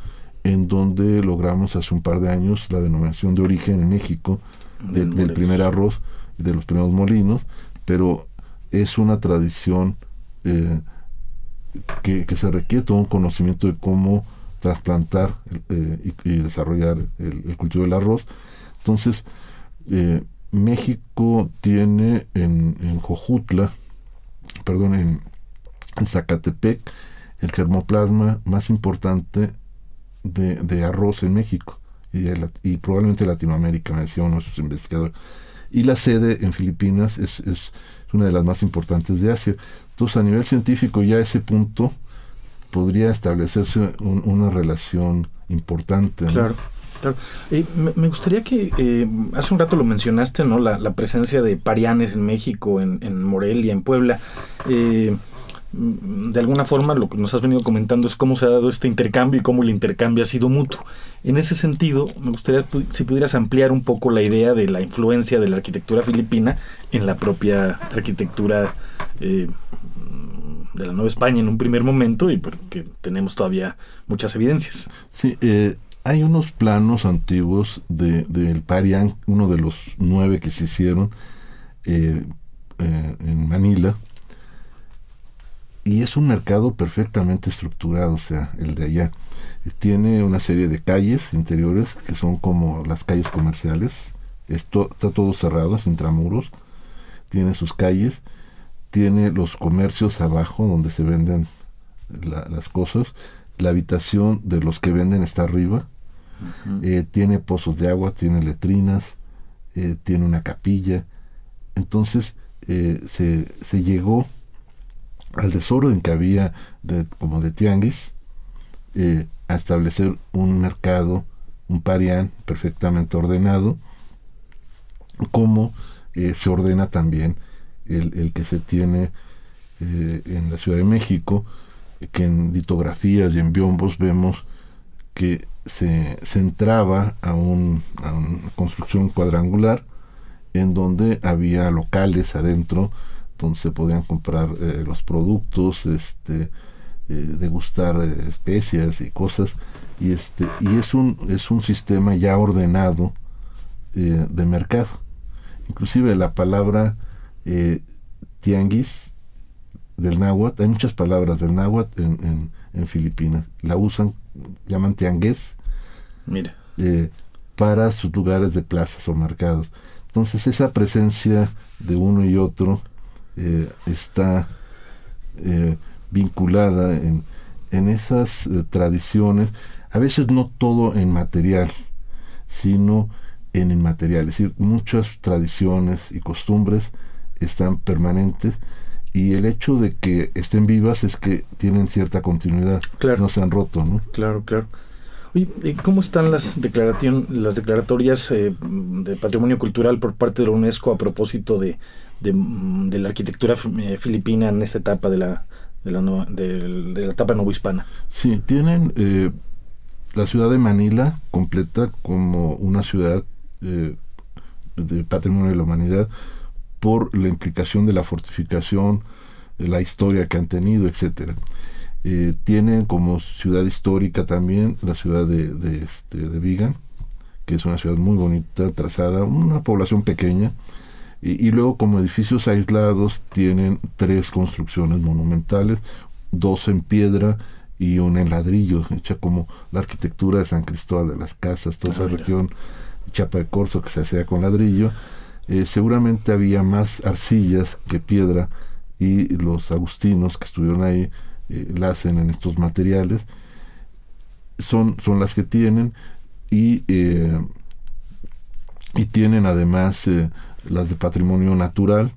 Speaker 4: en donde logramos hace un par de años la denominación de origen en México del primer arroz y de los primeros molinos, pero es una tradición que se requiere todo un conocimiento de cómo trasplantar y desarrollar el cultivo del arroz. Entonces, México tiene en Jojutla, en Zacatepec, el germoplasma más importante de arroz en México y probablemente Latinoamérica, me decía uno de sus investigadores. Y la sede en Filipinas es una de las más importantes de Asia. Entonces, a nivel científico, ya a ese punto podría establecerse una relación importante, ¿no?
Speaker 3: Claro. Me gustaría que, hace un rato lo mencionaste, ¿no? La presencia de parianes en México, en Morelia, en Puebla. De alguna forma lo que nos has venido comentando es cómo se ha dado este intercambio y cómo el intercambio ha sido mutuo. En ese sentido, me gustaría si pudieras ampliar un poco la idea de la influencia de la arquitectura filipina en la propia arquitectura de la Nueva España en un primer momento, y porque tenemos todavía muchas evidencias.
Speaker 4: Sí, hay unos planos antiguos del Parián, uno de los 9 que se hicieron en Manila, y es un mercado perfectamente estructurado, o sea, el de allá. Tiene una serie de calles interiores que son como las calles comerciales. Está todo cerrado, es intramuros. Tiene sus calles, tiene los comercios abajo donde se venden las cosas. La habitación de los que venden está arriba. Uh-huh. Tiene pozos de agua, tiene letrinas, tiene una capilla. Entonces se llegó al desorden que había como de tianguis, a establecer un mercado, un parián perfectamente ordenado, como se ordena también el que se tiene en la Ciudad de México, que en litografías y en biombos vemos que se entraba a una construcción cuadrangular en donde había locales adentro donde se podían comprar los productos, degustar especias y cosas, y es un sistema ya ordenado de mercado. Inclusive la palabra tianguis del náhuatl, hay muchas palabras del náhuatl en Filipinas, la usan, llaman tiangués.
Speaker 3: Mira.
Speaker 4: Para sus lugares de plazas o mercados. Entonces esa presencia de uno y otro está vinculada en esas tradiciones, a veces no todo en material, sino en inmaterial. Es decir, muchas tradiciones y costumbres están permanentes, y el hecho de que estén vivas es que tienen cierta continuidad, claro. No se han roto, ¿no? Claro.
Speaker 3: Oye, ¿cómo están las declaratorias de patrimonio cultural por parte de la UNESCO a propósito de la arquitectura filipina en esta etapa de la etapa novohispana?
Speaker 4: Sí, tienen la ciudad de Manila completa como una ciudad de patrimonio de la humanidad por la implicación de la fortificación, la historia que han tenido, etcétera. Tienen como ciudad histórica también la ciudad de Vigan, que es una ciudad muy bonita, trazada, una población pequeña, y luego como edificios aislados tienen 3 construcciones monumentales, 2 en piedra y una en ladrillo, hecha como la arquitectura de San Cristóbal de las Casas, toda esa región Chiapa de Corzo que se hacía con ladrillo. Seguramente había más arcillas que piedra, y los agustinos que estuvieron ahí la hacen en estos materiales. Son las que tienen, y tienen además las de patrimonio natural.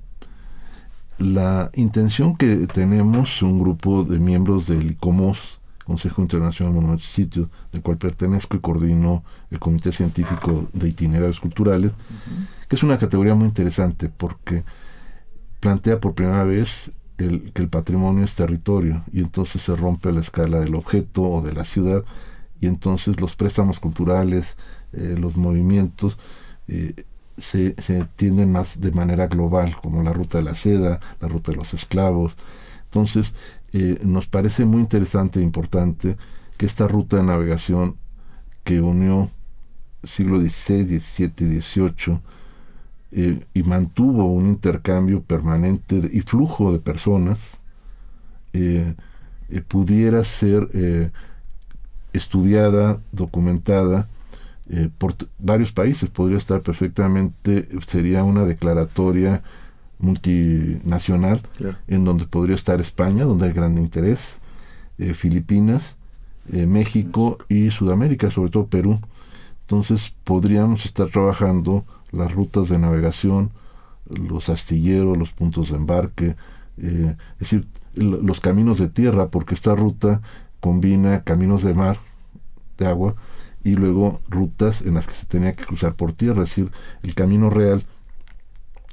Speaker 4: La intención que tenemos, un grupo de miembros del ICOMOS, Consejo Internacional de Monumentos y Sitios, del cual pertenezco y coordino el Comité Científico de Itinerarios Culturales, que es una categoría muy interesante porque plantea por primera vez que el patrimonio es territorio, y entonces se rompe la escala del objeto o de la ciudad, y entonces los préstamos culturales, los movimientos, se entienden más de manera global, como la ruta de la seda, la ruta de los esclavos. Entonces, nos parece muy interesante e importante que esta ruta de navegación que unió siglo XVI, XVII y XVIII, y mantuvo un intercambio permanente y flujo de personas, pudiera ser estudiada, documentada por varios países. Podría estar perfectamente, sería una declaratoria multinacional, claro, en donde podría estar España, donde hay gran interés, Filipinas, México y Sudamérica, sobre todo Perú. Entonces podríamos estar trabajando las rutas de navegación, los astilleros, los puntos de embarque, es decir, los caminos de tierra, porque esta ruta combina caminos de mar, de agua, y luego rutas en las que se tenía que cruzar por tierra, es decir, el camino real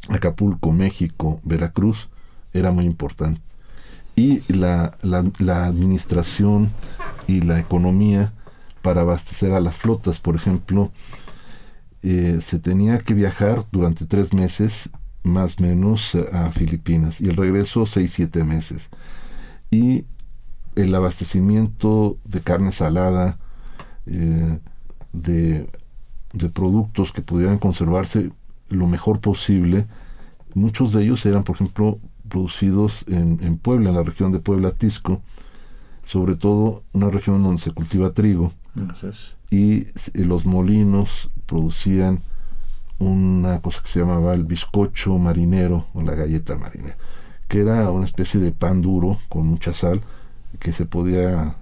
Speaker 4: Acapulco, México, Veracruz era muy importante. Y la administración y la economía para abastecer a las flotas, por ejemplo, se tenía que viajar durante 3 meses más o menos a Filipinas, y el regreso 6-7 meses. Y el abastecimiento de carne salada, de productos que pudieran conservarse lo mejor posible, muchos de ellos eran, por ejemplo, producidos en Puebla, en la región de Puebla-Tisco, sobre todo una región donde se cultiva trigo. Entonces, y los molinos producían una cosa que se llamaba el bizcocho marinero o la galleta marinera, que era una especie de pan duro con mucha sal que se podía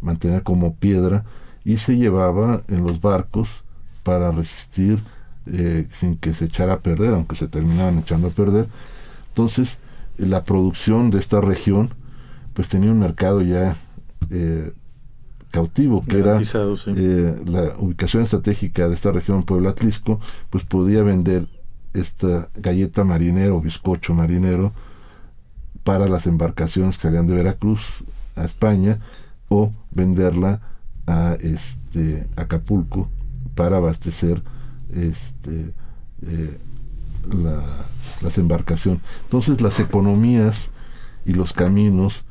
Speaker 4: mantener como piedra, y se llevaba en los barcos para resistir sin que se echara a perder, aunque se terminaban echando a perder. Entonces la producción de esta región pues tenía un mercado ya cautivo, que era sí, la ubicación estratégica de esta región, Puebla-Tlisco, pues podía vender esta galleta marinera o bizcocho marinero para las embarcaciones que salían de Veracruz a España, o venderla a Acapulco para abastecer las embarcaciones. Entonces las economías y los caminos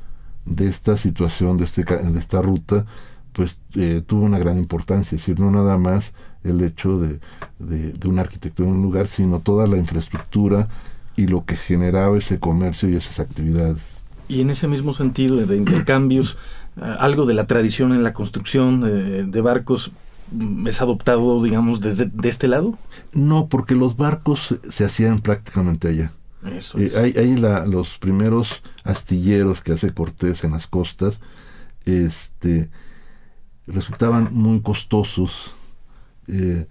Speaker 4: de esta situación, de esta ruta, pues tuvo una gran importancia. Es decir, no nada más el hecho de una arquitectura en un lugar, sino toda la infraestructura y lo que generaba ese comercio y esas actividades.
Speaker 3: Y en ese mismo sentido de intercambios, algo de la tradición en la construcción de barcos es adoptado, digamos, de este lado.
Speaker 4: No, porque los barcos se hacían prácticamente allá. Eso es. Hay los primeros astilleros que hace Cortés en las costas, resultaban muy costosos, el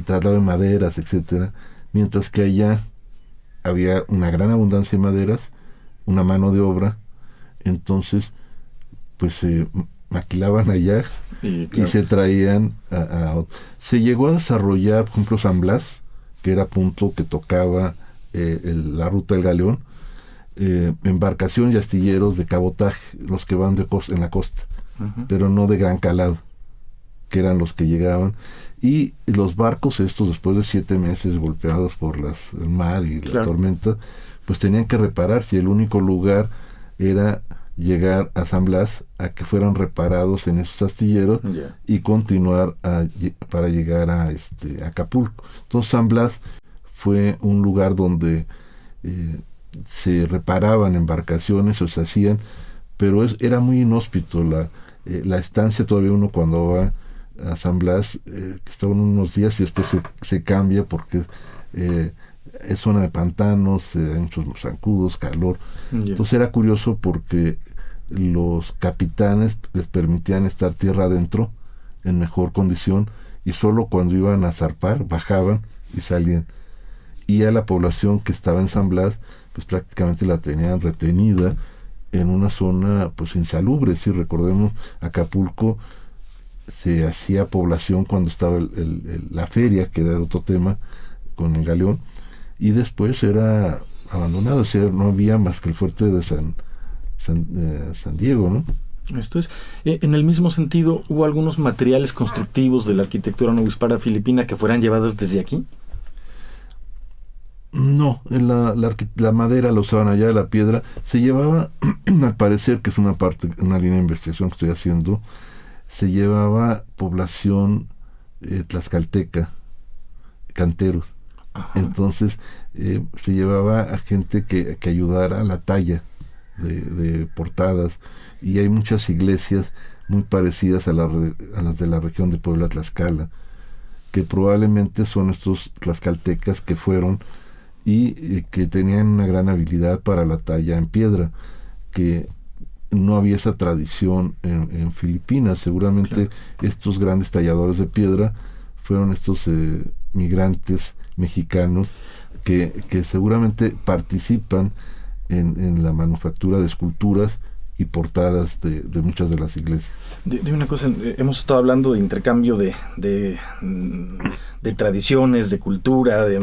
Speaker 4: traslado de maderas, etcétera, mientras que allá había una gran abundancia de maderas, una mano de obra. Entonces pues se maquilaban allá, y se traían se llegó a desarrollar, por ejemplo, San Blas, que era punto que tocaba la ruta del Galeón, embarcación y astilleros de cabotaje, los que van en la costa, pero no de gran calado, que eran los que llegaban. Y los barcos estos, después de 7 meses golpeados por el mar y la tormenta, pues tenían que repararse, y el único lugar era llegar a San Blas, a que fueran reparados en esos astilleros y continuar para llegar a Acapulco. Entonces San Blas fue un lugar donde se reparaban embarcaciones o se hacían, pero era muy inhóspito la estancia. Todavía uno cuando va a San Blas estaban unos días y después se cambia porque es zona de pantanos, hay muchos zancudos, calor. Entonces era curioso porque los capitanes les permitían estar tierra adentro en mejor condición, y solo cuando iban a zarpar bajaban y salían, y a la población que estaba en San Blas pues prácticamente la tenían retenida en una zona pues insalubre. Si recordemos, Acapulco se hacía población cuando estaba la feria, que era otro tema con el galeón, y después era abandonado. O sea, no había más que el fuerte de San Diego, ¿no?
Speaker 3: Esto es, en el mismo sentido, ¿hubo algunos materiales constructivos de la arquitectura novohispana filipina que fueran llevadas desde aquí?
Speaker 4: No, la madera la usaban allá, la piedra se llevaba, al parecer, que es una línea de investigación que estoy haciendo, se llevaba población tlaxcalteca, canteros. Ajá. Entonces se llevaba a gente que ayudara a la talla de portadas, y hay muchas iglesias muy parecidas a las de la región de Puebla, Tlaxcala, que probablemente son estos tlaxcaltecas que fueron y que tenían una gran habilidad para la talla en piedra, que no había esa tradición en Filipinas. Seguramente estos grandes talladores de piedra fueron estos migrantes mexicanos que seguramente participan en la manufactura de esculturas y portadas de muchas de las iglesias.
Speaker 3: Dime una cosa, hemos estado hablando de intercambio de tradiciones, de cultura, de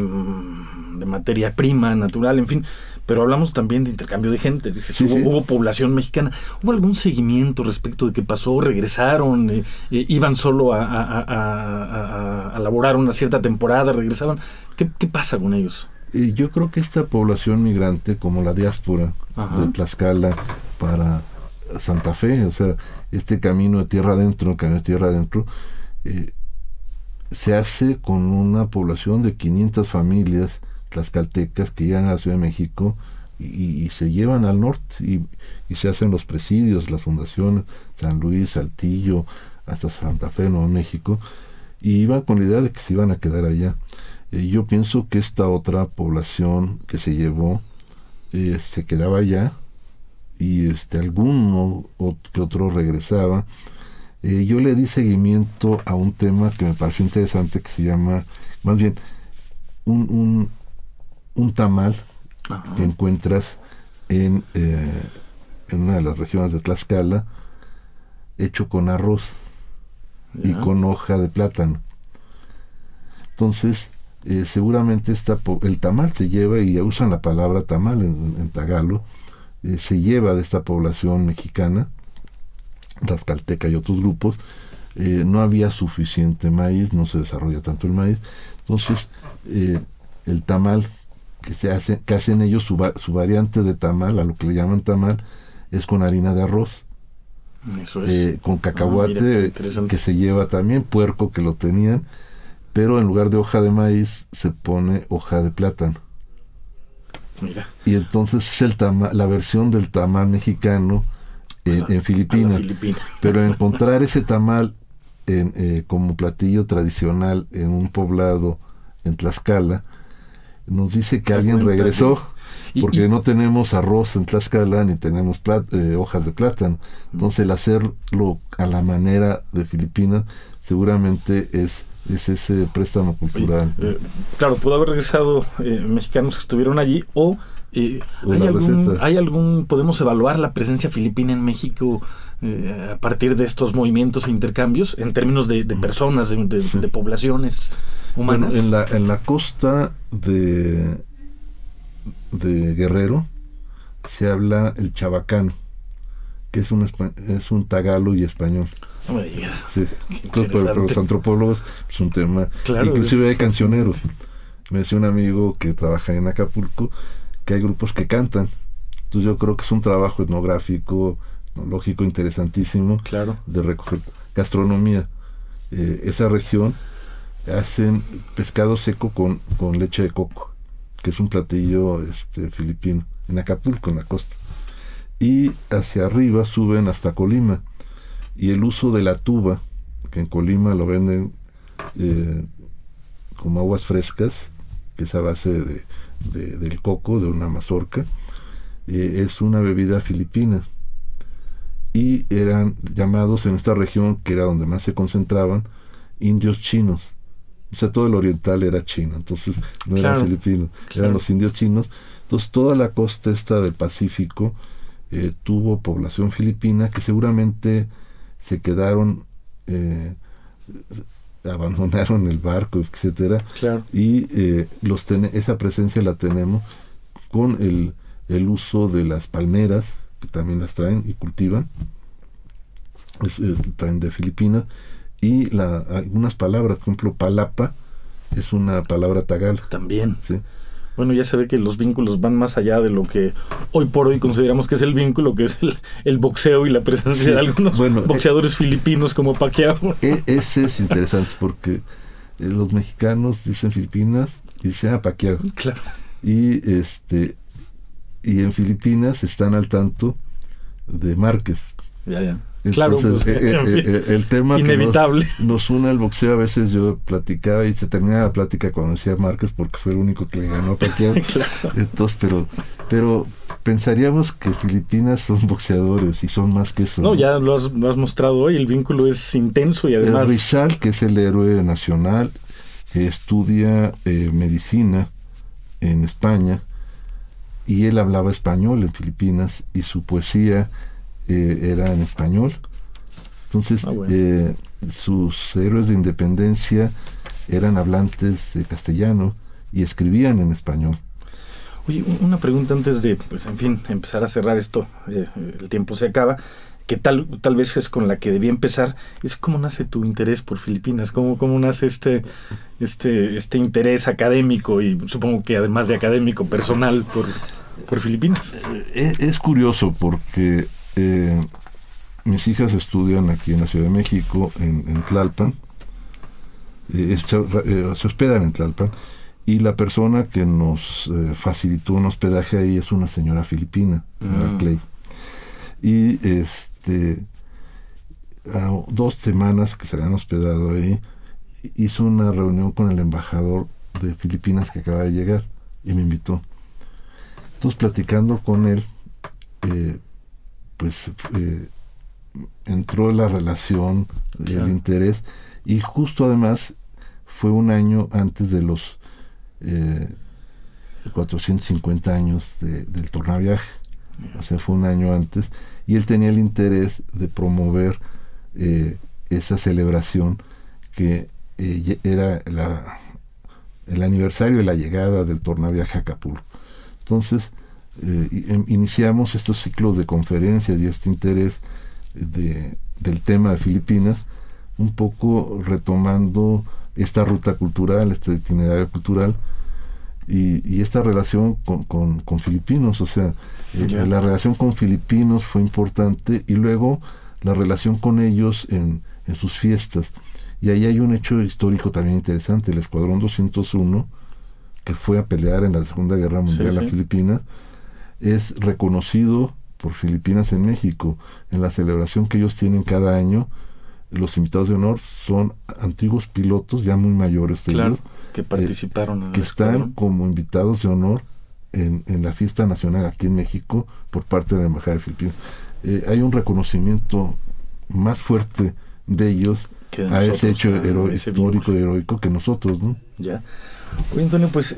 Speaker 3: materia prima, natural, en fin, pero hablamos también de intercambio de gente. Dices, hubo población mexicana. ¿Hubo algún seguimiento respecto de qué pasó? ¿Regresaron? ¿Iban solo a laborar una cierta temporada? ¿Regresaban? ¿Qué pasa con ellos?
Speaker 4: Yo creo que esta población migrante, como la diáspora de Tlaxcala para Santa Fe, o sea, este camino de tierra adentro, se hace con una población de 500 familias tlaxcaltecas que llegan a la Ciudad de México y se llevan al norte y se hacen los presidios, las fundaciones, San Luis, Saltillo, hasta Santa Fe, Nuevo México, y iban con la idea de que se iban a quedar allá. Yo pienso que esta otra población que se llevó se quedaba allá, y alguno que otro regresaba. Yo le di seguimiento a un tema que me pareció interesante, que se llama, más bien, un tamal que encuentras en una de las regiones de Tlaxcala, hecho con arroz y con hoja de plátano. Entonces, seguramente el tamal se lleva, y usan la palabra tamal en tagalo, se lleva de esta población mexicana, tlaxcalteca y otros grupos. No había suficiente maíz, no se desarrolla tanto el maíz, entonces el tamal que hacen ellos, su variante de tamal, a lo que le llaman tamal, es con harina de arroz. Eso es. Con cacahuate, que se lleva también, puerco que lo tenían, pero en lugar de hoja de maíz se pone hoja de plátano. Mira. Y entonces es la versión del tamal mexicano en Filipinas. Pero encontrar ese tamal como platillo tradicional en un poblado en Tlaxcala, nos dice que alguien regresó, porque no tenemos arroz en Tlaxcala ni tenemos hojas de plátano. Entonces el hacerlo a la manera de Filipinas seguramente es ese préstamo cultural.
Speaker 3: Claro, pudo haber regresado mexicanos que estuvieron allí, o ¿hay algún podemos evaluar la presencia filipina en México a partir de estos movimientos e intercambios en términos de personas, de poblaciones humanas?
Speaker 4: Bueno, en la costa de Guerrero se habla el chabacano, que es un tagalo y español.
Speaker 3: No me digas.
Speaker 4: Sí. Entonces, para los antropólogos es un tema. Claro, inclusive hay cancioneros. Me decía un amigo que trabaja en Acapulco que hay grupos que cantan Entonces yo creo que es un trabajo etnográfico, etnológico interesantísimo,
Speaker 3: Claro.
Speaker 4: de recoger gastronomía. Esa región hacen pescado seco con leche de coco, que es un platillo filipino, en Acapulco, en la costa. Y hacia arriba suben hasta Colima, y el uso de la tuba, que en Colima lo venden como aguas frescas, que es a base del coco, de una mazorca, es una bebida filipina, y eran llamados en esta región, que era donde más se concentraban, indios chinos. O sea, todo el oriental era chino, entonces no eran filipinos, eran los indios chinos. Entonces toda la costa esta del Pacífico tuvo población filipina, que seguramente se quedaron, abandonaron el barco, etcétera.
Speaker 3: Claro.
Speaker 4: Y esa presencia la tenemos con el uso de las palmeras, que también las traen y cultivan, traen de Filipinas, y algunas palabras, por ejemplo, palapa es una palabra tagala.
Speaker 3: También.
Speaker 4: ¿Sí?
Speaker 3: Bueno, ya se ve que los vínculos van más allá de lo que hoy por hoy consideramos que es el vínculo, que es el boxeo y la presencia de algunos boxeadores filipinos como Pacquiao.
Speaker 4: Ese es interesante porque los mexicanos dicen Filipinas y dicen Pacquiao.
Speaker 3: Claro.
Speaker 4: Y en Filipinas están al tanto de Márquez.
Speaker 3: Ya.
Speaker 4: Entonces,
Speaker 3: claro, pues,
Speaker 4: el tema
Speaker 3: inevitable.
Speaker 4: que nos une al boxeo, a veces yo platicaba y se terminaba la plática cuando decía Márquez, porque fue el único que le ganó a Pacquiao.
Speaker 3: Claro.
Speaker 4: Entonces, pero pensaríamos que Filipinas son boxeadores y son más que eso.
Speaker 3: No, ya lo has mostrado hoy, el vínculo es intenso y además...
Speaker 4: Rizal, que es el héroe nacional, estudia medicina en España, y él hablaba español en Filipinas, y su poesía era en español. Entonces,
Speaker 3: bueno.
Speaker 4: Sus héroes de independencia eran hablantes de castellano y escribían en español.
Speaker 3: Oye, una pregunta antes de, pues, en fin, empezar a cerrar esto. El tiempo se acaba. Que tal vez es con la que debía empezar. Es cómo nace tu interés por Filipinas, cómo nace este interés académico, y supongo que además de académico, personal por Filipinas.
Speaker 4: Es curioso porque mis hijas estudian aquí en la Ciudad de México, en Tlalpan, se hospedan en Tlalpan, y la persona que nos facilitó un hospedaje ahí es una señora filipina, señora Clay. Y a 2 semanas que se habían hospedado ahí, hizo una reunión con el embajador de Filipinas que acaba de llegar y me invitó. Entonces, platicando con él, entró la relación, el interés, y justo además fue un año antes de los 450 años del tornaviaje. O sea, fue un año antes, y él tenía el interés de promover esa celebración que era el aniversario de la llegada del tornaviaje a Acapulco. Entonces, iniciamos estos ciclos de conferencias y este interés del tema de Filipinas, un poco retomando esta ruta cultural, este itinerario cultural, y esta relación con filipinos. O sea, la relación con filipinos fue importante, y luego la relación con ellos en sus fiestas. Y ahí hay un hecho histórico también interesante. El Escuadrón 201, que fue a pelear en la Segunda Guerra Mundial a Filipinas, es reconocido por Filipinas en México. En la celebración que ellos tienen cada año, los invitados de honor son antiguos pilotos ya muy mayores de ellos,
Speaker 3: que participaron en
Speaker 4: que están como invitados de honor en la fiesta nacional aquí en México por parte de la Embajada de Filipinas. Hay un reconocimiento más fuerte de ellos a ese hecho histórico y heroico que nosotros, ¿no? Ya.
Speaker 3: Oye, Antonio, pues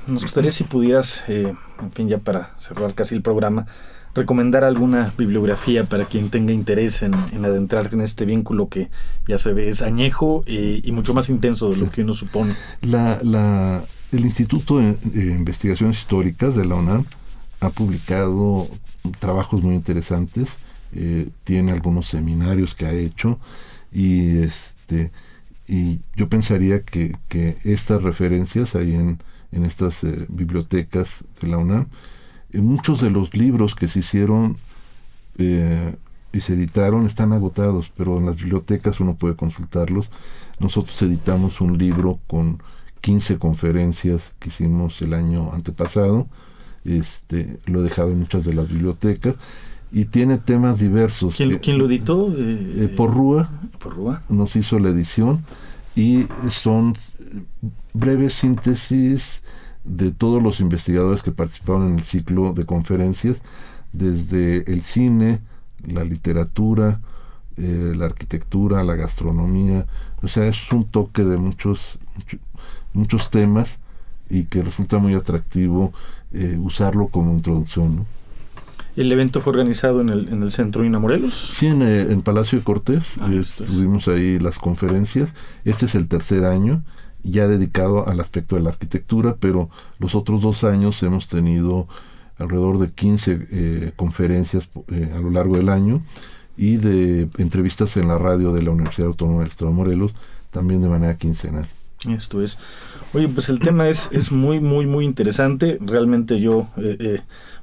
Speaker 3: nos gustaría, si pudieras, en fin, ya para cerrar casi el programa, recomendar alguna bibliografía para quien tenga interés en adentrar en este vínculo que ya se ve es añejo y mucho más intenso de lo que uno supone.
Speaker 4: El Instituto de Investigaciones Históricas de la UNAM ha publicado trabajos muy interesantes, tiene algunos seminarios que ha hecho, y yo pensaría que estas referencias ahí en estas bibliotecas de la UNAM Muchos de los libros que se hicieron y se editaron están agotados, pero en las bibliotecas uno puede consultarlos. Nosotros editamos un libro con 15 conferencias que hicimos el año antepasado. Lo he dejado en muchas de las bibliotecas y tiene temas diversos.
Speaker 3: ¿Quién lo editó?
Speaker 4: Porrúa.
Speaker 3: Porrúa
Speaker 4: Nos hizo la edición y son breves síntesis de todos los investigadores que participaron en el ciclo de conferencias, desde el cine, la literatura, la arquitectura, la gastronomía. O sea, es un toque de muchos temas y que resulta muy atractivo usarlo como introducción, ¿no?
Speaker 3: ¿El evento fue organizado en el Centro INA Morelos?
Speaker 4: Sí, en Palacio de Cortés. Tuvimos ahí las conferencias. Este es el tercer año, ya dedicado al aspecto de la arquitectura, pero los otros 2 años hemos tenido alrededor de 15 conferencias a lo largo del año y de entrevistas en la radio de la Universidad Autónoma del Estado de Morelos, también de manera quincenal.
Speaker 3: Esto es. Oye, pues el tema es muy, muy, muy interesante. Realmente yo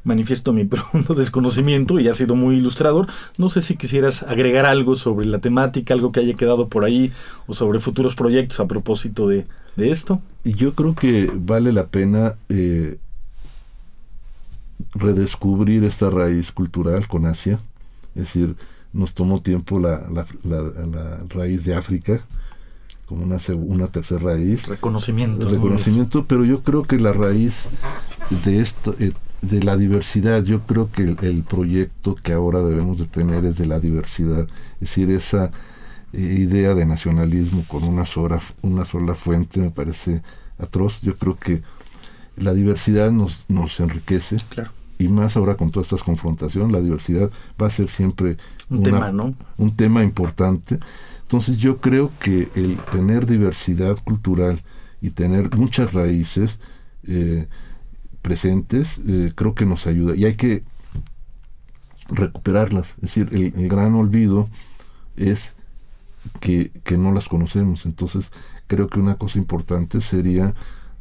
Speaker 3: manifiesto mi profundo desconocimiento y ha sido muy ilustrador. No sé si quisieras agregar algo sobre la temática, algo que haya quedado por ahí, o sobre futuros proyectos a propósito de esto.
Speaker 4: Y yo creo que vale la pena redescubrir esta raíz cultural con Asia. Es decir, nos tomó tiempo la raíz de África como una tercera raíz.
Speaker 3: Reconocimiento,
Speaker 4: pero yo creo que la raíz de esto, de la diversidad, yo creo que el proyecto que ahora debemos de tener es de la diversidad. Es decir, esa idea de nacionalismo con una sola fuente me parece atroz. Yo creo que la diversidad nos enriquece.
Speaker 3: Claro.
Speaker 4: Y más ahora con todas estas confrontaciones, la diversidad va a ser siempre
Speaker 3: un
Speaker 4: tema importante. Entonces yo creo que el tener diversidad cultural y tener muchas raíces presentes, creo que nos ayuda. Y hay que recuperarlas. Es decir, el gran olvido es que no las conocemos. Entonces creo que una cosa importante sería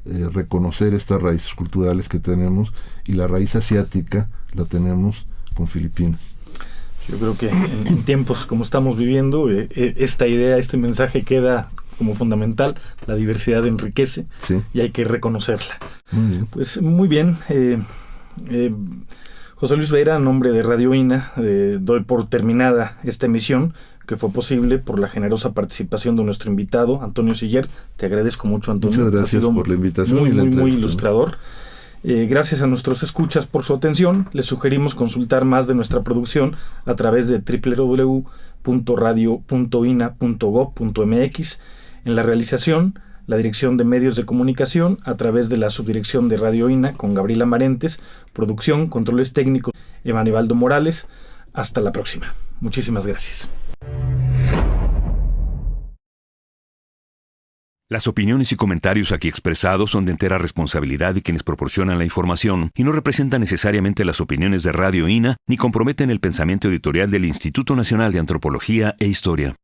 Speaker 4: reconocer estas raíces culturales que tenemos, y la raíz asiática la tenemos con Filipinas.
Speaker 3: Yo creo que en tiempos como estamos viviendo, esta idea, este mensaje queda como fundamental. La diversidad enriquece, sí, y hay que reconocerla.
Speaker 4: Muy bien.
Speaker 3: Pues muy bien. José Luis Vera, en nombre de Radio INA, doy por terminada esta emisión, que fue posible por la generosa participación de nuestro invitado, Antonio Siller. Te agradezco mucho, Antonio.
Speaker 4: Muchas gracias por la invitación.
Speaker 3: Muy ilustrador. Gracias a nuestros escuchas por su atención. Les sugerimos consultar más de nuestra producción a través de www.radio.ina.gov.mx. En la realización, la Dirección de Medios de Comunicación, a través de la Subdirección de Radio INA, con Gabriela Marentes. Producción, controles técnicos, Evanibaldo Morales. Hasta la próxima. Muchísimas gracias.
Speaker 1: Las opiniones y comentarios aquí expresados son de entera responsabilidad de quienes proporcionan la información y no representan necesariamente las opiniones de Radio INA ni comprometen el pensamiento editorial del Instituto Nacional de Antropología e Historia.